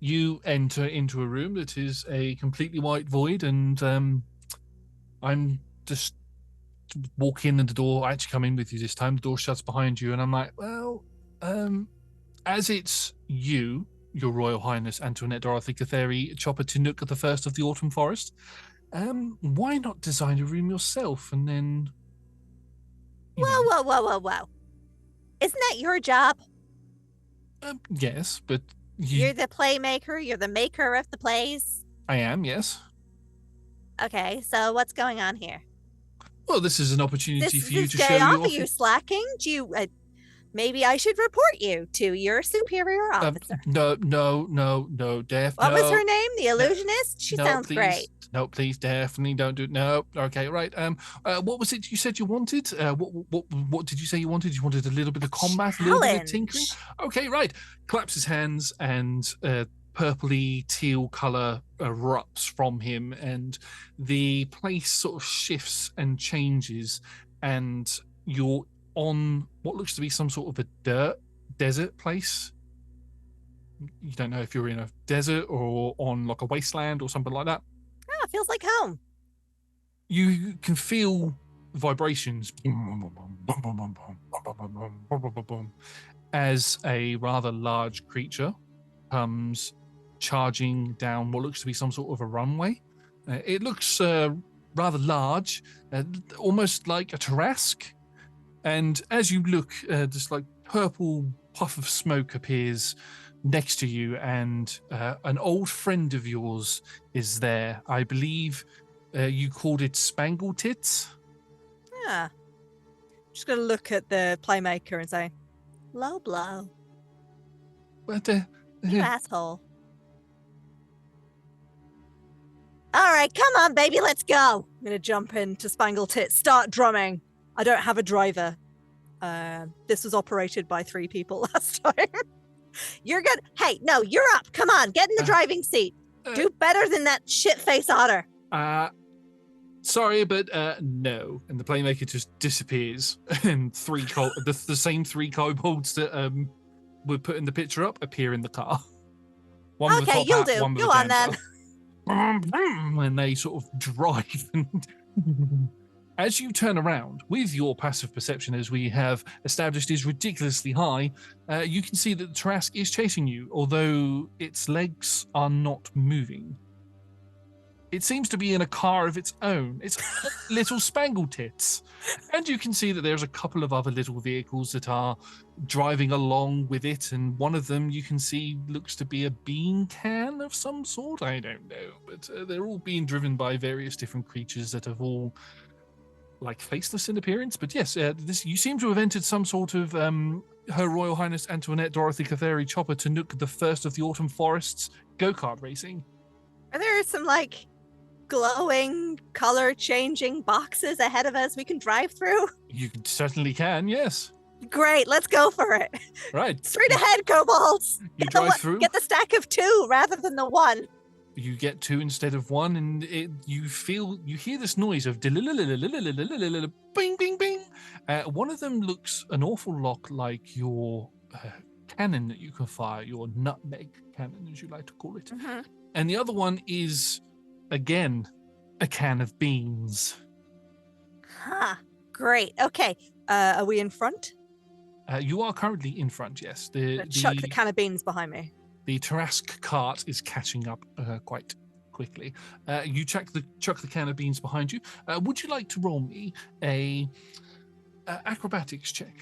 You enter into a room that is a completely white void, and I'm just walk in, and the door. I actually come in with you this time. The door shuts behind you, and I'm like, well, as it's you, Your Royal Highness Antoinette Dorothy Catheri, Chopper Tinook, the first of the Autumn Forest, why not design a room yourself, and then... Whoa. Isn't that your job? Yes, but... You're the playmaker. You're the maker of the plays. I am, yes. Okay, so what's going on here? Well, this is an opportunity for you to day show off. your... Are you slacking? Do you... maybe I should report you to your superior officer. No, Daph. What was her name? The illusionist? She sounds please, great. No, please, definitely don't do. No, okay, right. What was it you said you wanted? What did you say you wanted? You wanted a little bit of combat, a little bit of tinkering. Okay, right. Claps his hands, and purpley teal color erupts from him, and the place sort of shifts and changes, and you're on what looks to be some sort of a desert place. You don't know if you're in a desert or on like a wasteland or something like that. Oh, it feels like home. You can feel vibrations as a rather large creature comes charging down what looks to be some sort of a runway. It looks rather large, almost like a Tarrasque. And as you look, this like purple puff of smoke appears next to you, and an old friend of yours is there. I believe You called it Spangle Tits? Yeah. Just gonna look at the Playmaker and say, Low blow. But, You asshole. All right, come on, baby, let's go. I'm gonna jump into Spangle Tits, start drumming. I don't have a driver. This was operated by 3 people last time. You're good. Hey, no, you're up. Come on, get in the driving seat. Do better than that shit-face otter. Sorry, but no. And the Playmaker just disappears, and the same 3 kobolds that were put in the picture up appear in the car. One with a Okay, top you'll hat, do. one with Go a on then. and they sort of drive. And as you turn around, with your passive perception, as we have established is ridiculously high, you can see that the Trask is chasing you, although its legs are not moving. It seems to be in a car of its own. It's little Spangle Tits. And you can see that there's a couple of other little vehicles that are driving along with it, and one of them you can see looks to be a bean can of some sort. I don't know, but they're all being driven by various different creatures that have all like faceless in appearance. But yes, you seem to have entered some sort of Her Royal Highness Antoinette Dorothy Catheri chopper to Nook the First of the Autumn Forests go-kart racing. Are there some like glowing, color-changing boxes ahead of us we can drive through? You certainly can, yes. Great, let's go for it. Right. Straight ahead, kobolds. You drive through. Get the stack of 2 rather than the 1. You get 2 instead of 1, and you hear this noise of bing, bing, bing. One of them looks an awful lot like your cannon that you can fire, your nutmeg cannon, as you like to call it. Mm-hmm. And the other one is, again, a can of beans. Huh. Great. Okay. Are we in front? You are currently in front, yes. Chuck the can of beans behind me. The Tarask cart is catching up quite quickly. You chuck the can of beans behind you. Would you like to roll me a acrobatics check?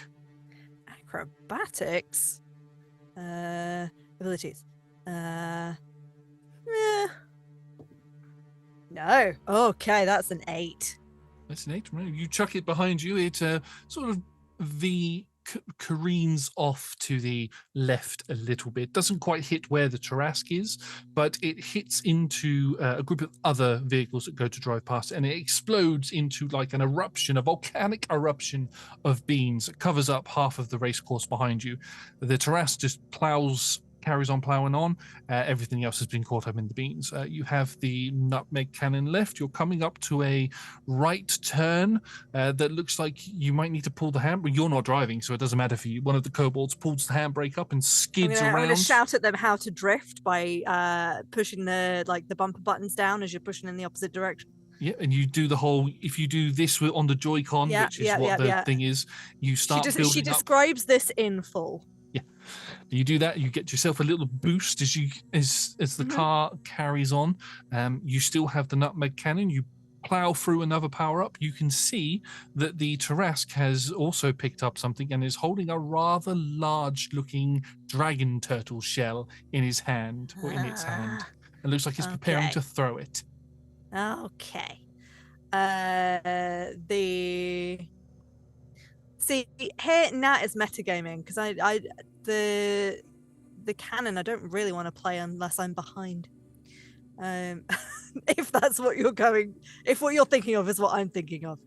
Acrobatics? Abilities. No. Okay, that's an 8. That's an 8. Right? You chuck it behind you. It sort of careens off to the left a little bit. Doesn't quite hit where the Tarask is, but it hits into a group of other vehicles that go to drive past, and it explodes into like a volcanic eruption of beans. It covers up half of the race course behind you. The Tarask just carries on plowing on. Everything else has been caught up in the beans. You have the nutmeg cannon left. You're coming up to a right turn that looks like you might need to pull the handbrake. You're not driving, so it doesn't matter for you. One of the kobolds pulls the handbrake up and skids around. I'm going to shout at them how to drift by pushing the bumper buttons down as you're pushing in the opposite direction. Yeah, and you do the whole, if you do this on the Joy-Con, which is what the thing is, you start building She describes this in full. Yeah, you do that. You get yourself a little boost as the car carries on. You still have the nutmeg cannon. You plow through another power up. You can see that the Tarask has also picked up something and is holding a rather large-looking dragon turtle shell in his hand or in its hand. It looks like he's preparing to throw it. Okay. See, here Nat is metagaming because the cannon I don't really want to play unless I'm behind. If that's what if what you're thinking of is what I'm thinking of.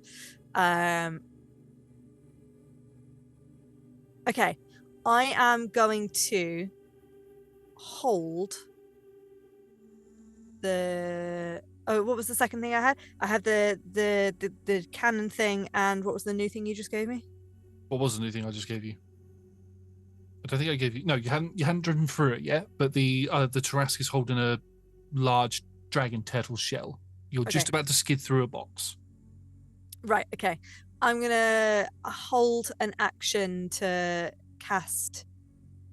Okay, I am going to hold what was the second thing I had? I had the cannon thing, and what was the new thing you just gave me? What was the new thing I just gave you? I don't think I gave you. No, you hadn't driven through it yet. But the Tarask is holding a large dragon turtle shell. You're just about to skid through a box. Right. Okay. I'm gonna hold an action to cast.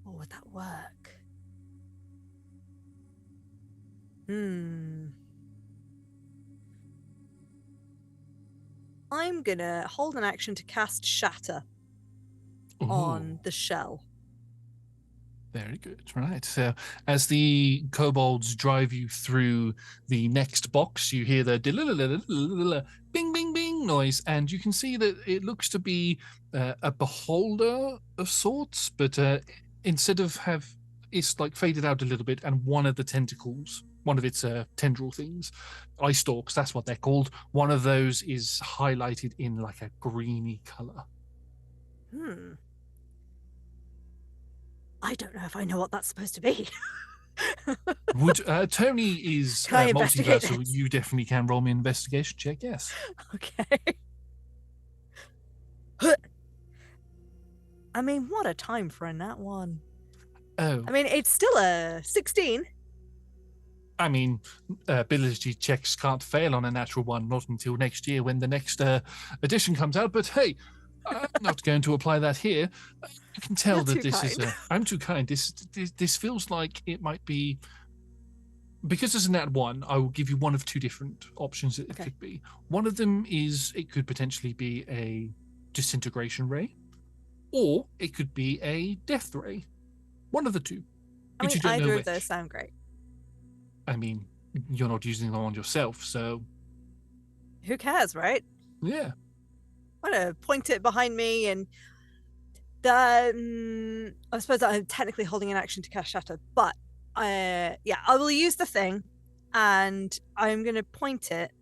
Oh, would that work? I'm gonna hold an action to cast Shatter on the shell. Very good. Right. So as the kobolds drive you through the next box, you hear the bing, bing, bing noise, and you can see that it looks to be a beholder of sorts, but instead of it's like faded out a little bit, and one of the tentacles, one of its tendril things, eye stalks, that's what they're called. One of those is highlighted in like a greeny color. I don't know if I know what that's supposed to be. Would Tony is Can I investigate multiversal? this? You definitely can roll me an investigation check. Yes. Okay. I mean, what a time for a nat one. Oh, I mean, it's still a 16. I mean, ability checks can't fail on a natural one, not until next year when the next edition comes out. But hey, I'm not going to apply that here. You can tell You're that too this is. kind. I'm too kind. This feels like it might be. Because it's a nat one, I will give you one of two different options it Okay. could be. One of them is it could potentially be a disintegration ray, or it could be a death ray. One of the two. I But mean, you don't know either which. of those sound great. I mean, you're not using them on yourself, so Who cares, right? yeah. I'm gonna point it behind me, and the I suppose I'm technically holding an action to cast Shatter, but I will use the thing, and I'm gonna point it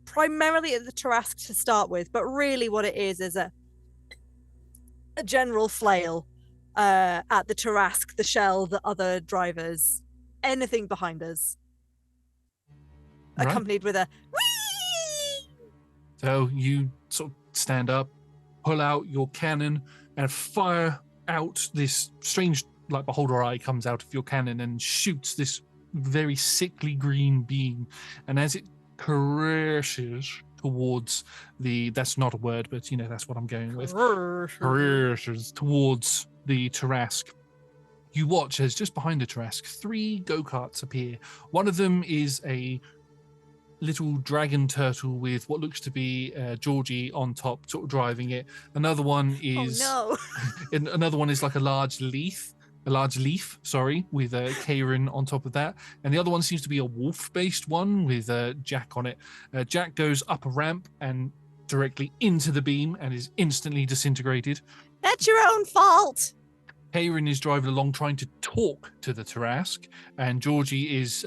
primarily at the Tarask to start with, but really what it is a general flail at the Tarask, the shell, the other drivers, anything behind us, Right. accompanied with a whee! So you sort of stand up, pull out your cannon, and fire out this strange, like, beholder eye comes out of your cannon and shoots this very sickly green beam. And as it crashes towards that's not a word, but you know, that's what I'm going with. Crashes towards the Tarask. You watch as just behind the Tarask, 3 go-karts appear. One of them is a little dragon turtle with what looks to be Georgie on top, sort of driving it. Another one is Oh another one is like a large leaf, with Faerun on top of that. And the other one seems to be a wolf-based one with Jack on it. Jack goes up a ramp and directly into the beam and is instantly disintegrated. That's your own fault. Faerun is driving along trying to talk to the Tarask, and Georgie is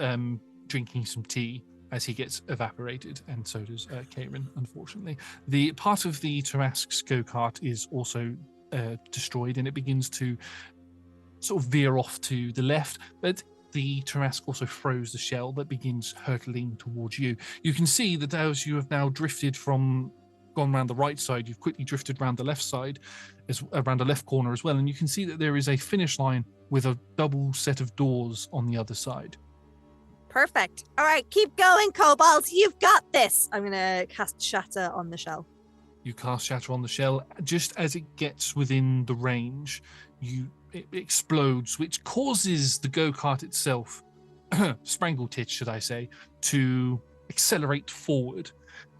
drinking some tea as he gets evaporated, and so does Faerun, unfortunately. The part of the Tarask's go-kart is also destroyed, and it begins to sort of veer off to the left, but the Tarask also froze the shell that begins hurtling towards you. You can see that as you have now gone around the right side, you've quickly drifted around the left side, around the left corner as well, and you can see that there is a finish line with a double set of doors on the other side. Perfect. All right, keep going, kobolds. You've got this. I'm gonna cast Shatter on the shell. You cast Shatter on the shell. Just as it gets within the range, it explodes, which causes the go-kart itself, Sprangletitch, should I say, to accelerate forward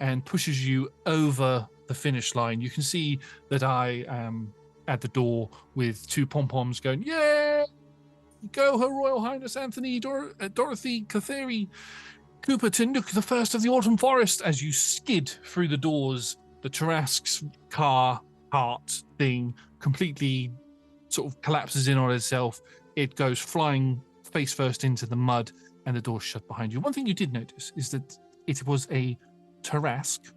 and pushes you over the finish line. You can see that I am at the door with 2 pom-poms going, "Yay! Go, Her Royal Highness Anthony Dorothy Catheri Cooper to Nook, the first of the Autumn Forest," as you skid through the doors. The Tarask's cart thing completely sort of collapses in on itself. It goes flying face first into the mud, and the door's shut behind you. One thing you did notice is that it was a Tarask,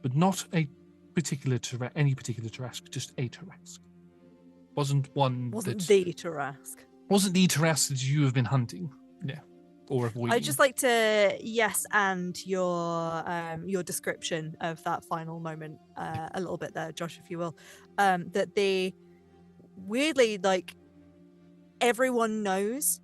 but not any particular Tarask, just a Tarask. Wasn't The Tarask. Wasn't the Tarask that you have been hunting, or avoiding. I'd just like to and your description of that final moment a little bit there, Josh, if you will. That they weirdly, like, everyone knows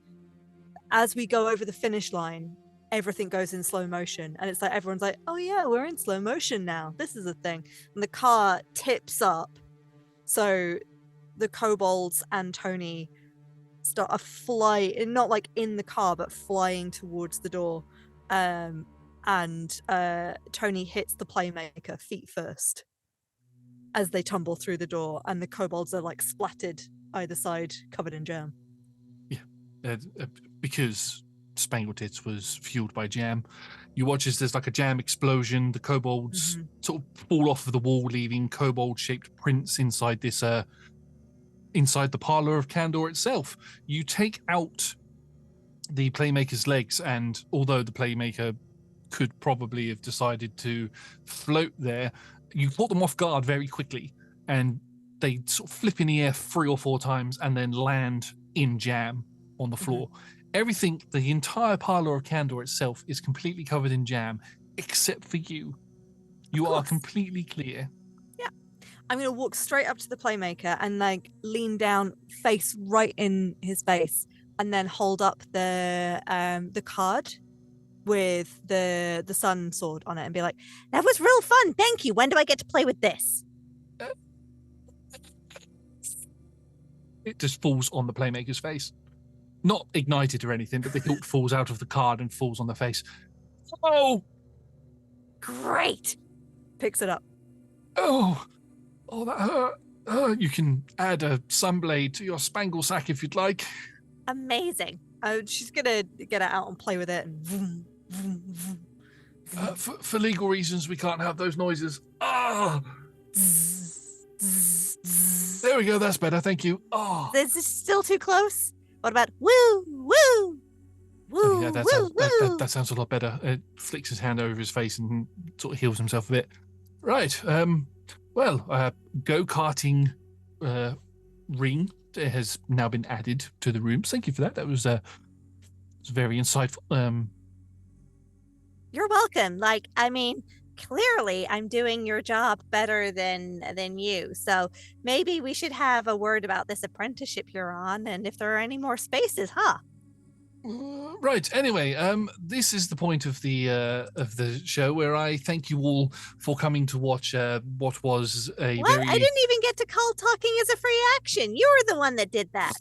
as we go over the finish line, everything goes in slow motion, and it's like everyone's like, "Oh yeah, we're in slow motion now. This is a thing." And the car tips up, so the kobolds and Toni start a fly, not like in the car, but flying towards the door. And Toni hits the Playmaker feet first as they tumble through the door, and the kobolds are like splattered either side covered in jam. Because Spangled Tits was fueled by jam. You watch as there's like a jam explosion. The kobolds sort of fall off of the wall, leaving kobold-shaped prints inside this, inside the parlor of Candor itself. You take out the Playmaker's legs, and although the Playmaker could probably have decided to float there, you caught them off guard very quickly, and they sort of flip in the air 3 or 4 times and then land in jam on the floor. Everything, the entire parlor of Candor itself is completely covered in jam, except for you. You are completely clear. Yeah. I'm going to walk straight up to the Playmaker and like lean down, face right in his face, and then hold up the card with the sun sword on it and be like, That was real fun. Thank you. When do I get to play with this? It just falls on the Playmaker's face. Not ignited or anything, but the hilt falls out of the card and falls on the face. Oh! Great. Picks it up. Oh, that hurt. You can add a sunblade to your spangle sack if you'd like. Amazing. She's gonna get it out and play with it. And vroom, vroom, vroom. For legal reasons, we can't have those noises. Ah! There we go. That's better. Thank you. Oh. Is this still too close? What about woo, woo, woo, Yeah, woo? that sounds a lot better. It flicks his hand over his face and sort of heals himself a bit. Right. Go-karting ring has now been added to the rooms. Thank you for that. That was very insightful. You're welcome. Like, I mean, clearly I'm doing your job better than you. So maybe we should have a word about this apprenticeship you're on and if there are any more spaces, huh? Right. Anyway, this is the point of the show where I thank you all for coming to watch what was a What? very... I didn't even get to call talking as a free action. You were the one that did that.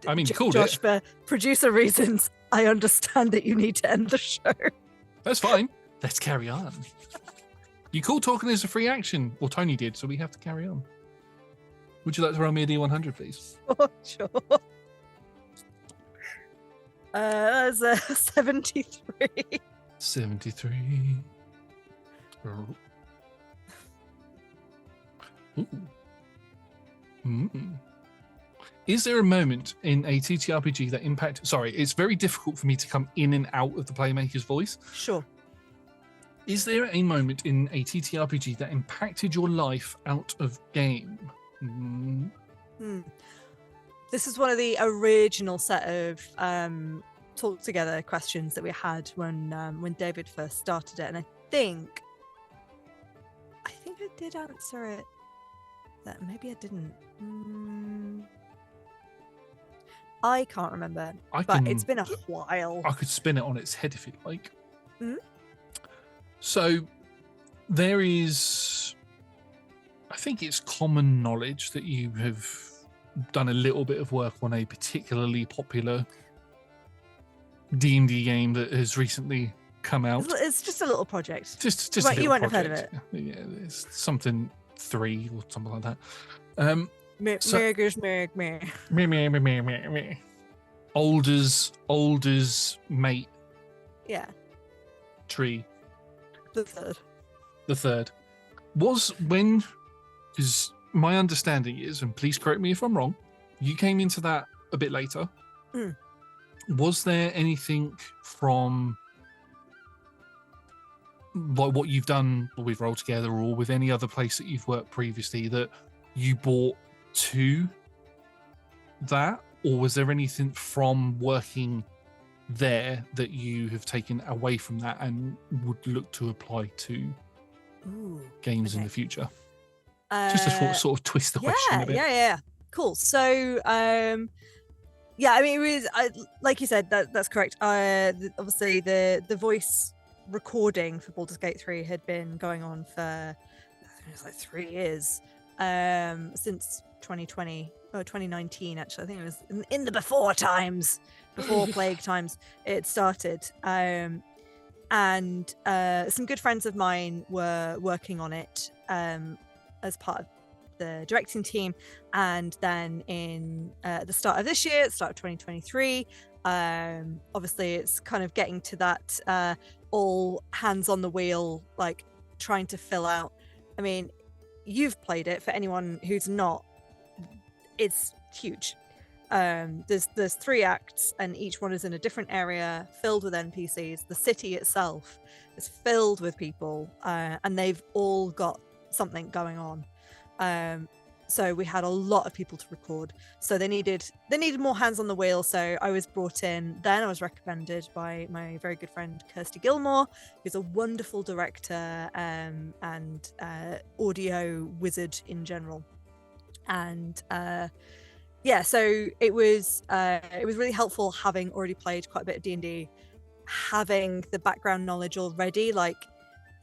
I mean, cool. Josh, for producer reasons, I understand that you need to end the show. That's fine. Let's carry on. You called talking as a free action. Well, Tony did, so we have to carry on. Would you like to roll me a D100, please? Oh, sure. That's a 73. 73. Ooh. Mm. Is there a moment in a TTRPG that impact... Sorry, it's very difficult for me to come in and out of the Playmaker's voice. Sure. Is there a moment in a TTRPG that impacted your life out of game? This is one of the original set of talk together questions that we had when David first started it, and I think I did answer it. That maybe I didn't. I can't remember, but it's been a while. I could spin it on its head if you'd like. So there is, I think it's common knowledge that you have done a little bit of work on a particularly popular D&D game that has recently come out. It's just a little project. Just right, a you little won't have heard of project. it. Yeah, it's something 3 or something like that. Older's mate. Yeah. Tree. The third. Was when, because my understanding is, and please correct me if I'm wrong, you came into that a bit later. Was there anything from like what you've done with Roll Together or with any other place that you've worked previously that you brought to that? Or was there anything from working there that you have taken away from that and would look to apply to games in the future? Just to sort of twist the question a bit. Yeah. Cool. So, yeah, I mean, it was, like you said, that's correct. Obviously, the voice recording for Baldur's Gate 3 had been going on for, I think it was like 3 years, since 2020 or 2019. Actually, I think it was in the before times, before plague times, it started. And some good friends of mine were working on it as part of the directing team, and then in the start of this year, start of 2023, obviously it's kind of getting to that all hands on the wheel, like trying to fill out. I mean, you've played it. For anyone who's not, it's huge. There's 3 acts, and each one is in a different area, filled with NPCs. The city itself is filled with people, and they've all got something going on. So we had a lot of people to record. So they needed more hands on the wheel. So I was brought in. Then I was recommended by my very good friend Kirsty Gilmore, who's a wonderful director and audio wizard in general. And yeah, so it was really helpful having already played quite a bit of D&D, having the background knowledge already. Like,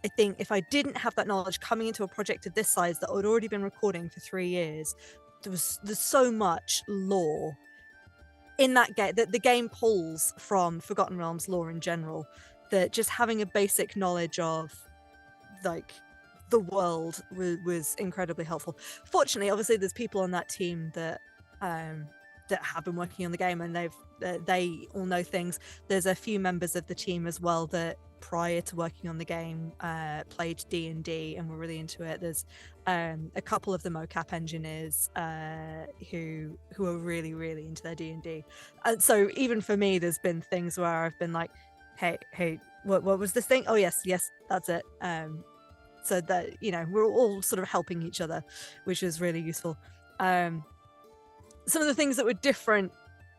I think if I didn't have that knowledge coming into a project of this size that I'd already been recording for 3 years, there's so much lore in that game that the game pulls from Forgotten Realms lore in general, that just having a basic knowledge of like the world was incredibly helpful. Fortunately, obviously, there's people on that team that have been working on the game, and they all know things. There's a few members of the team as well that prior to working on the game played D&D and were really into it. There's a couple of the mocap engineers who are really into their D&D, and so even for me there's been things where I've been like, hey, what was this thing? Oh yes, that's it. So that, you know, we're all sort of helping each other, which is really useful. Some of the things that were different,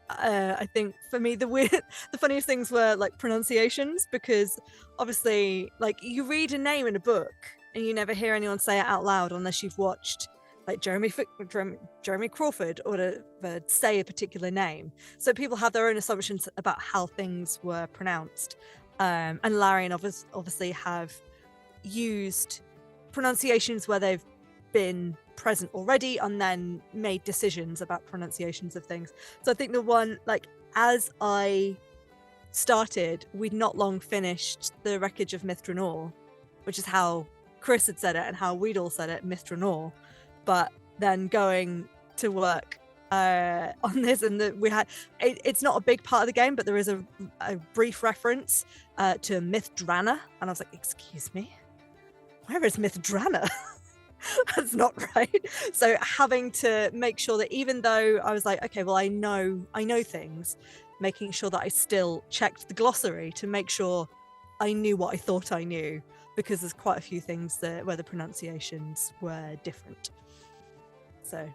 I think for me, the funniest things were like pronunciations, because obviously, like, you read a name in a book and you never hear anyone say it out loud unless you've watched like Jeremy Crawford or say a particular name. So people have their own assumptions about how things were pronounced. And Larian obviously have used pronunciations where they've been present already and then made decisions about pronunciations of things. So I think the one, like, as I started, we'd not long finished the Wreckage of Mithranor, which is how Chris had said it and how we'd all said it, Mithranor. But then going to work on this, and we had it's not a big part of the game, but there is a brief reference to Mithdrana, and I was like, excuse me, where is Mithdrana? That's not right. So having to make sure that, even though I was like, okay, well, I know things, making sure that I still checked the glossary to make sure I knew what I thought I knew, because there's quite a few things where the pronunciations were different. So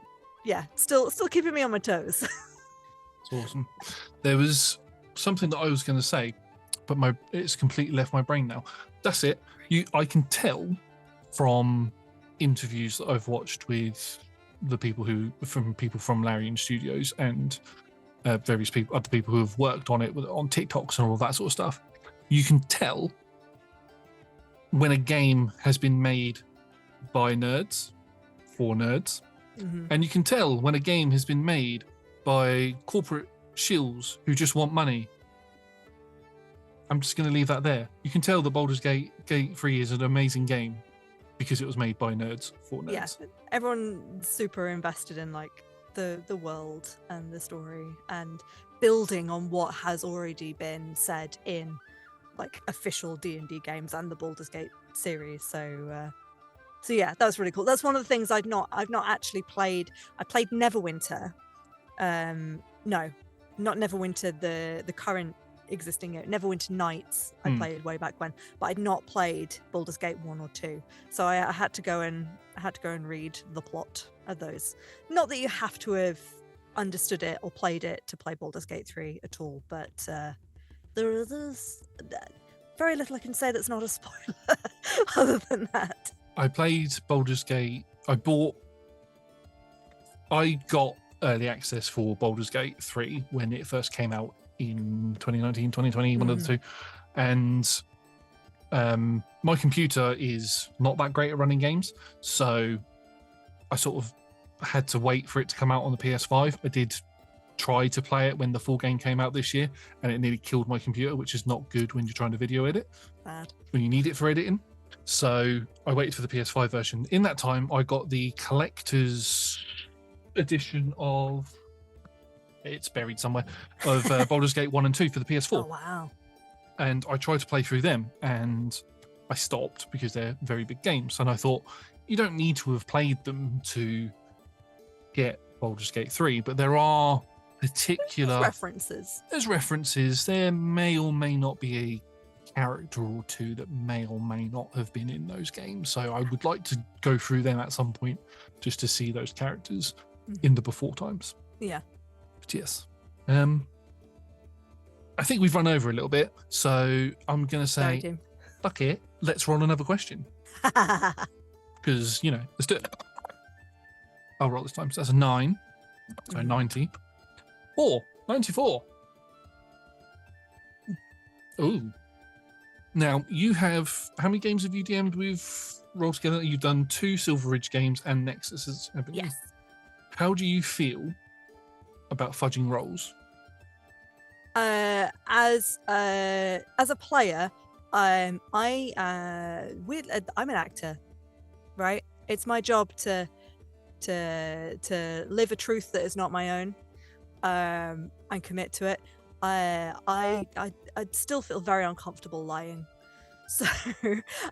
yeah, still keeping me on my toes. It's awesome. There was something that I was going to say, but it's completely left my brain now. That's it. I can tell from interviews that I've watched with the people from Larian Studios and various other people who have worked on it on TikToks and all that sort of stuff. You can tell when a game has been made by nerds for nerds. Mm-hmm. And you can tell when a game has been made by corporate shills who just want money. I'm just going to leave that there. You can tell that Baldur's Gate 3 is an amazing game because it was made by nerds for nerds. Yeah, everyone's super invested in like the world and the story and building on what has already been said in like official D&D games and the Baldur's Gate series. So yeah, that was really cool. That's one of the things I've not actually played. I played Neverwinter. No, not Neverwinter, the current existing Neverwinter Nights. I played way back when, but I'd not played Baldur's Gate 1 or 2. So I had to go and read the plot of those. Not that you have to have understood it or played it to play Baldur's Gate 3 at all, but there's very little I can say that's not a spoiler other than that. I played Baldur's Gate. I got early access for Baldur's Gate 3 when it first came out in 2019, 2020, one of the two. And my computer is not that great at running games, so I sort of had to wait for it to come out on the PS5. I did try to play it when the full game came out this year, and it nearly killed my computer, which is not good when you're trying to video edit. Bad. When you need it for editing. So I waited for the PS5 version. In that time, I got the collector's edition of, it's buried somewhere, of Baldur's Gate 1 and 2 for the PS4. Oh, wow. And I tried to play through them, and I stopped because they're very big games. And I thought, you don't need to have played them to get Baldur's Gate 3, but there are particular... There's references. There may or may not be a character or two that may or may not have been in those games. So I would like to go through them at some point just to see those characters in the before times. Yeah. But yes. I think we've run over a little bit, so I'm going to say, fuck it, let's roll another question. Because, let's do it. I'll roll this time. So that's a 9. So 90. 94. Ooh. Now, you have... How many games have you DM'd with Roll Together? You've done 2 Silver Ridge games and Nexus, I believe. Yes. How do you feel about fudging rolls? As a player, I'm an actor, right? It's my job to live a truth that is not my own, and commit to it. I still feel very uncomfortable lying, so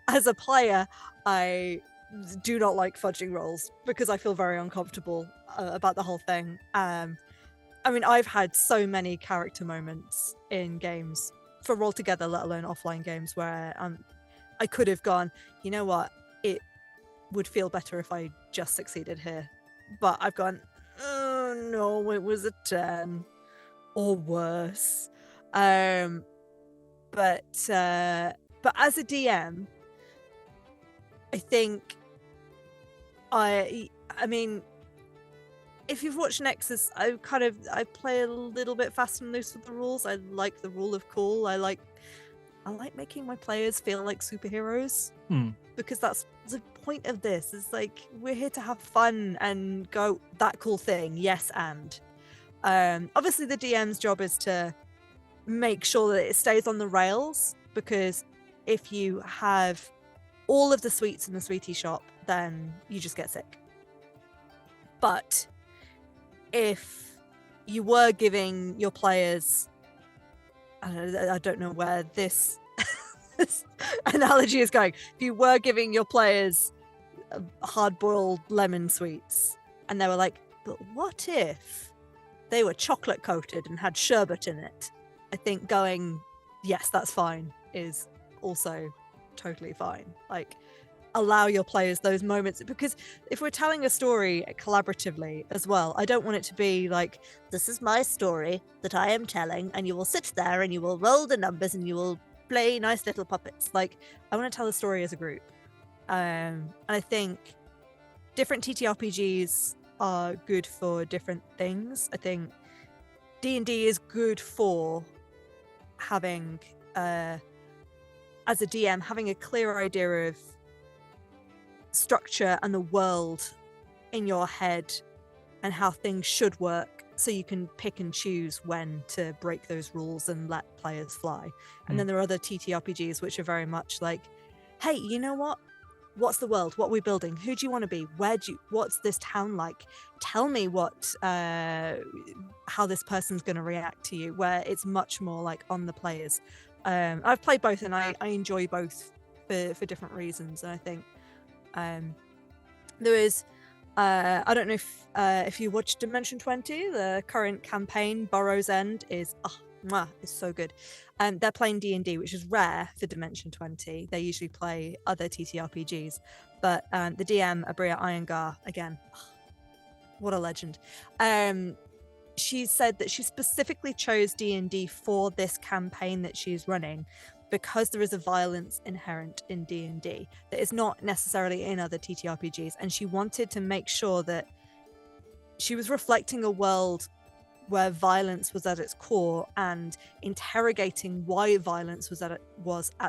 as a player, I do not like fudging rolls because I feel very uncomfortable about the whole thing. I've had so many character moments in games for Roll Together, let alone offline games, where I could have gone, you know what, it would feel better if I just succeeded here. But I've gone, oh no, it was a 10 or worse. But as a DM, I think if you've watched Nexus, I play a little bit fast and loose with the rules. I like the rule of cool. I like making my players feel like superheroes, because that's the point of this. It's like, we're here to have fun and go, that cool thing, yes, and obviously the DM's job is to make sure that it stays on the rails, because if you have all of the sweets in the sweetie shop, then you just get sick. But if you were giving your players, I don't know where this, this analogy is going. If you were giving your players hard-boiled lemon sweets, and they were like, but what if they were chocolate coated and had sherbet in it? I think going, yes, that's fine, is also totally fine. Like, allow your players those moments, because if we're telling a story collaboratively as well, I don't want it to be like, this is my story that I am telling, and you will sit there and you will roll the numbers and you will play nice little puppets. Like, I want to tell the story as a group. And I think different TTRPGs are good for different things. I think D&D is good for having, as a DM, having a clear idea of structure and the world in your head and how things should work, so you can pick and choose when to break those rules and let players fly. And then there are other TTRPGs which are very much like, hey, you know what? What's the world? What are we building? Who do you want to be? What's this town like? Tell me how this person's going to react to you, where it's much more like on the players. I've played both, and I enjoy both for different reasons. And I think there is, I don't know if you watched Dimension 20, the current campaign, Burrow's End, is it's so good. They're playing D&D, which is rare for Dimension 20. They usually play other TTRPGs, but the DM, Abria Iyengar, again, what a legend. She said that she specifically chose D&D for this campaign that she's running because there is a violence inherent in D&D that is not necessarily in other TTRPGs, and she wanted to make sure that she was reflecting a world where violence was at its core, and interrogating why violence was at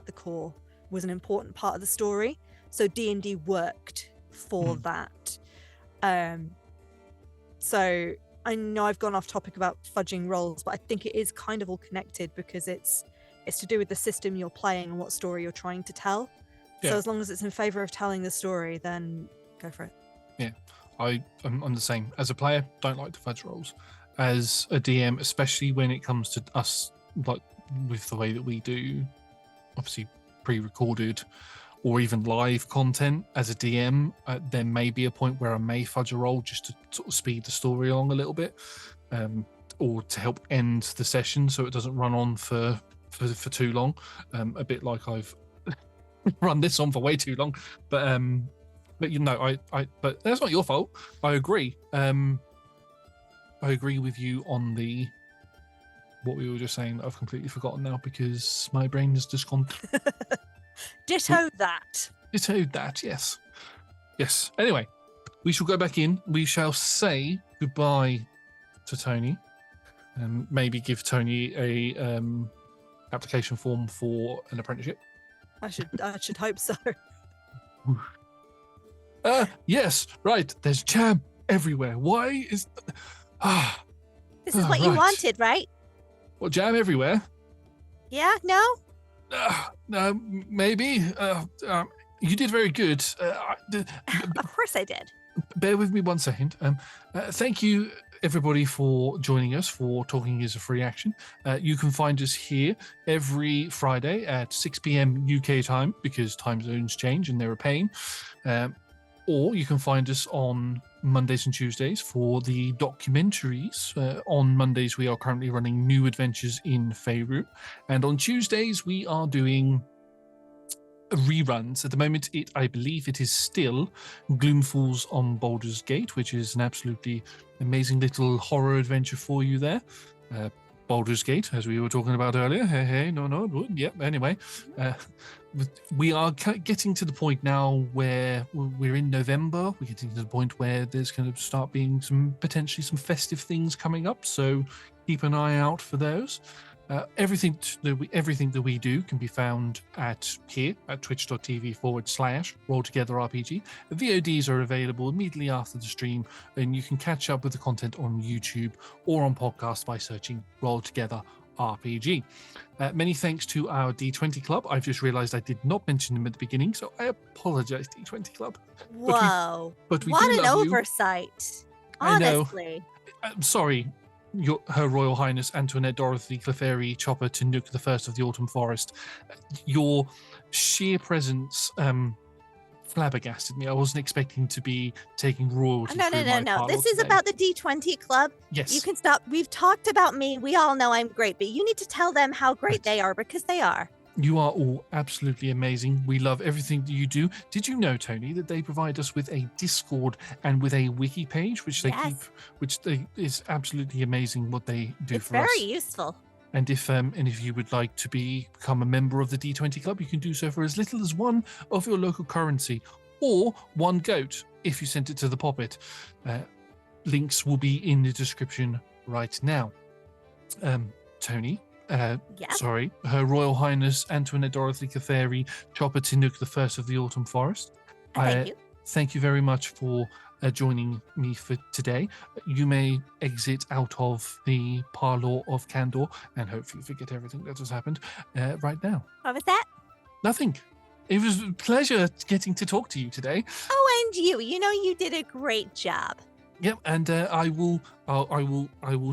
the core was an important part of the story. So D&D worked for that. So I know I've gone off topic about fudging rolls, but I think it is kind of all connected, because it's to do with the system you're playing and what story you're trying to tell. So Yeah. as long as it's in favor of telling the story, then go for it. I'm the same. As a player, don't like to fudge rolls. As a DM, especially when it comes to us, like with the way that we do, obviously pre-recorded or even live content. As a DM, there may be a point where I may fudge a roll just to sort of speed the story along a little bit, or to help end the session so it doesn't run on for too long. A bit like I've run this on for way too long, but but that's not your fault. I agree. I agree with you on what we were just saying that I've completely forgotten now because my brain has just gone. Ditto that. Ditto that, yes. Yes. Anyway, we shall go back in. We shall say goodbye to Toni. Maybe give Toni a application form for an apprenticeship. I should hope so. Yes, right. There's jam everywhere. Why is This is what you right. wanted, right? Well, jam everywhere? Yeah? No? No, maybe. You did very good. Of course I did. Bear with me 1 second. Thank you, everybody, for joining us for Talking is a Free Action. You can find us here every Friday at 6 p.m. UK time because time zones change and they're a pain. Or you can find us on Mondays and Tuesdays for the documentaries. On Mondays, we are currently running New Adventures in Faerun. And on Tuesdays, we are doing reruns. At the moment, I believe it is still Gloomfalls on Baldur's Gate, which is an absolutely amazing little horror adventure for you there. Baldur's Gate, as we were talking about earlier. Hey, no. Yep, anyway. We are getting to the point now where we're in November. We're getting to the point where there's going to start being potentially some festive things coming up. So keep an eye out for those. Everything that we do can be found at twitch.tv/RollTogetherRPG. The VODs are available immediately after the stream, and you can catch up with the content on YouTube or on podcast by searching Roll Together RPG. Many thanks to our D20 Club. I've just realized I did not mention them at the beginning, so I apologize, D20 Club. Whoa. But we what do an love you. oversight. I know. Honestly. I'm sorry, Her Royal Highness Antoinette Dorothy Clefairy Chopper to Nook the First of the Autumn Forest. Your sheer presence flabbergasted me. I wasn't expecting to be taking royalty. No. through my This parlor is today. about the D20 Club. Yes. You can stop. We've talked about me. We all know I'm great, but you need to tell them how great Right. they are because they are. You are all absolutely amazing. We love everything that you do. Did you know, Toni, that they provide us with a Discord and with a wiki page, which they keep, is absolutely amazing what they do It's for us. very useful. And if you would like to become a member of the D20 Club, you can do so for as little as one of your local currency or one goat if you sent it to the Poppet. Links will be in the description right now. Toni, sorry, Her Royal Highness Antoinette Dorothy Clefairy Chopper Tinuk the First of the Autumn Forest. Thank you. Thank you very much for joining me for today. You may exit out of the Parlour of Candor and hopefully forget everything that has happened right now. What was that? Nothing. It was a pleasure getting to talk to you today. Oh, and you. You know you did a great job. Yep, and I will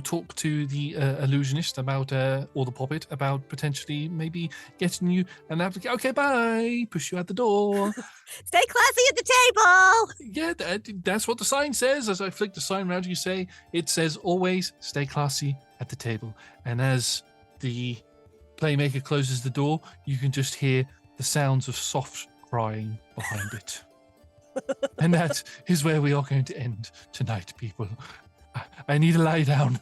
talk to the illusionist about or the puppet about potentially maybe getting you an application. Okay, bye. Push you out the door. Stay classy at the table. Yeah, that's what the sign says. As I flick the sign around, it says always stay classy at the table. And as the Playmaker closes the door, you can just hear the sounds of soft crying behind it. And that is where we are going to end tonight, people. I need to lie down.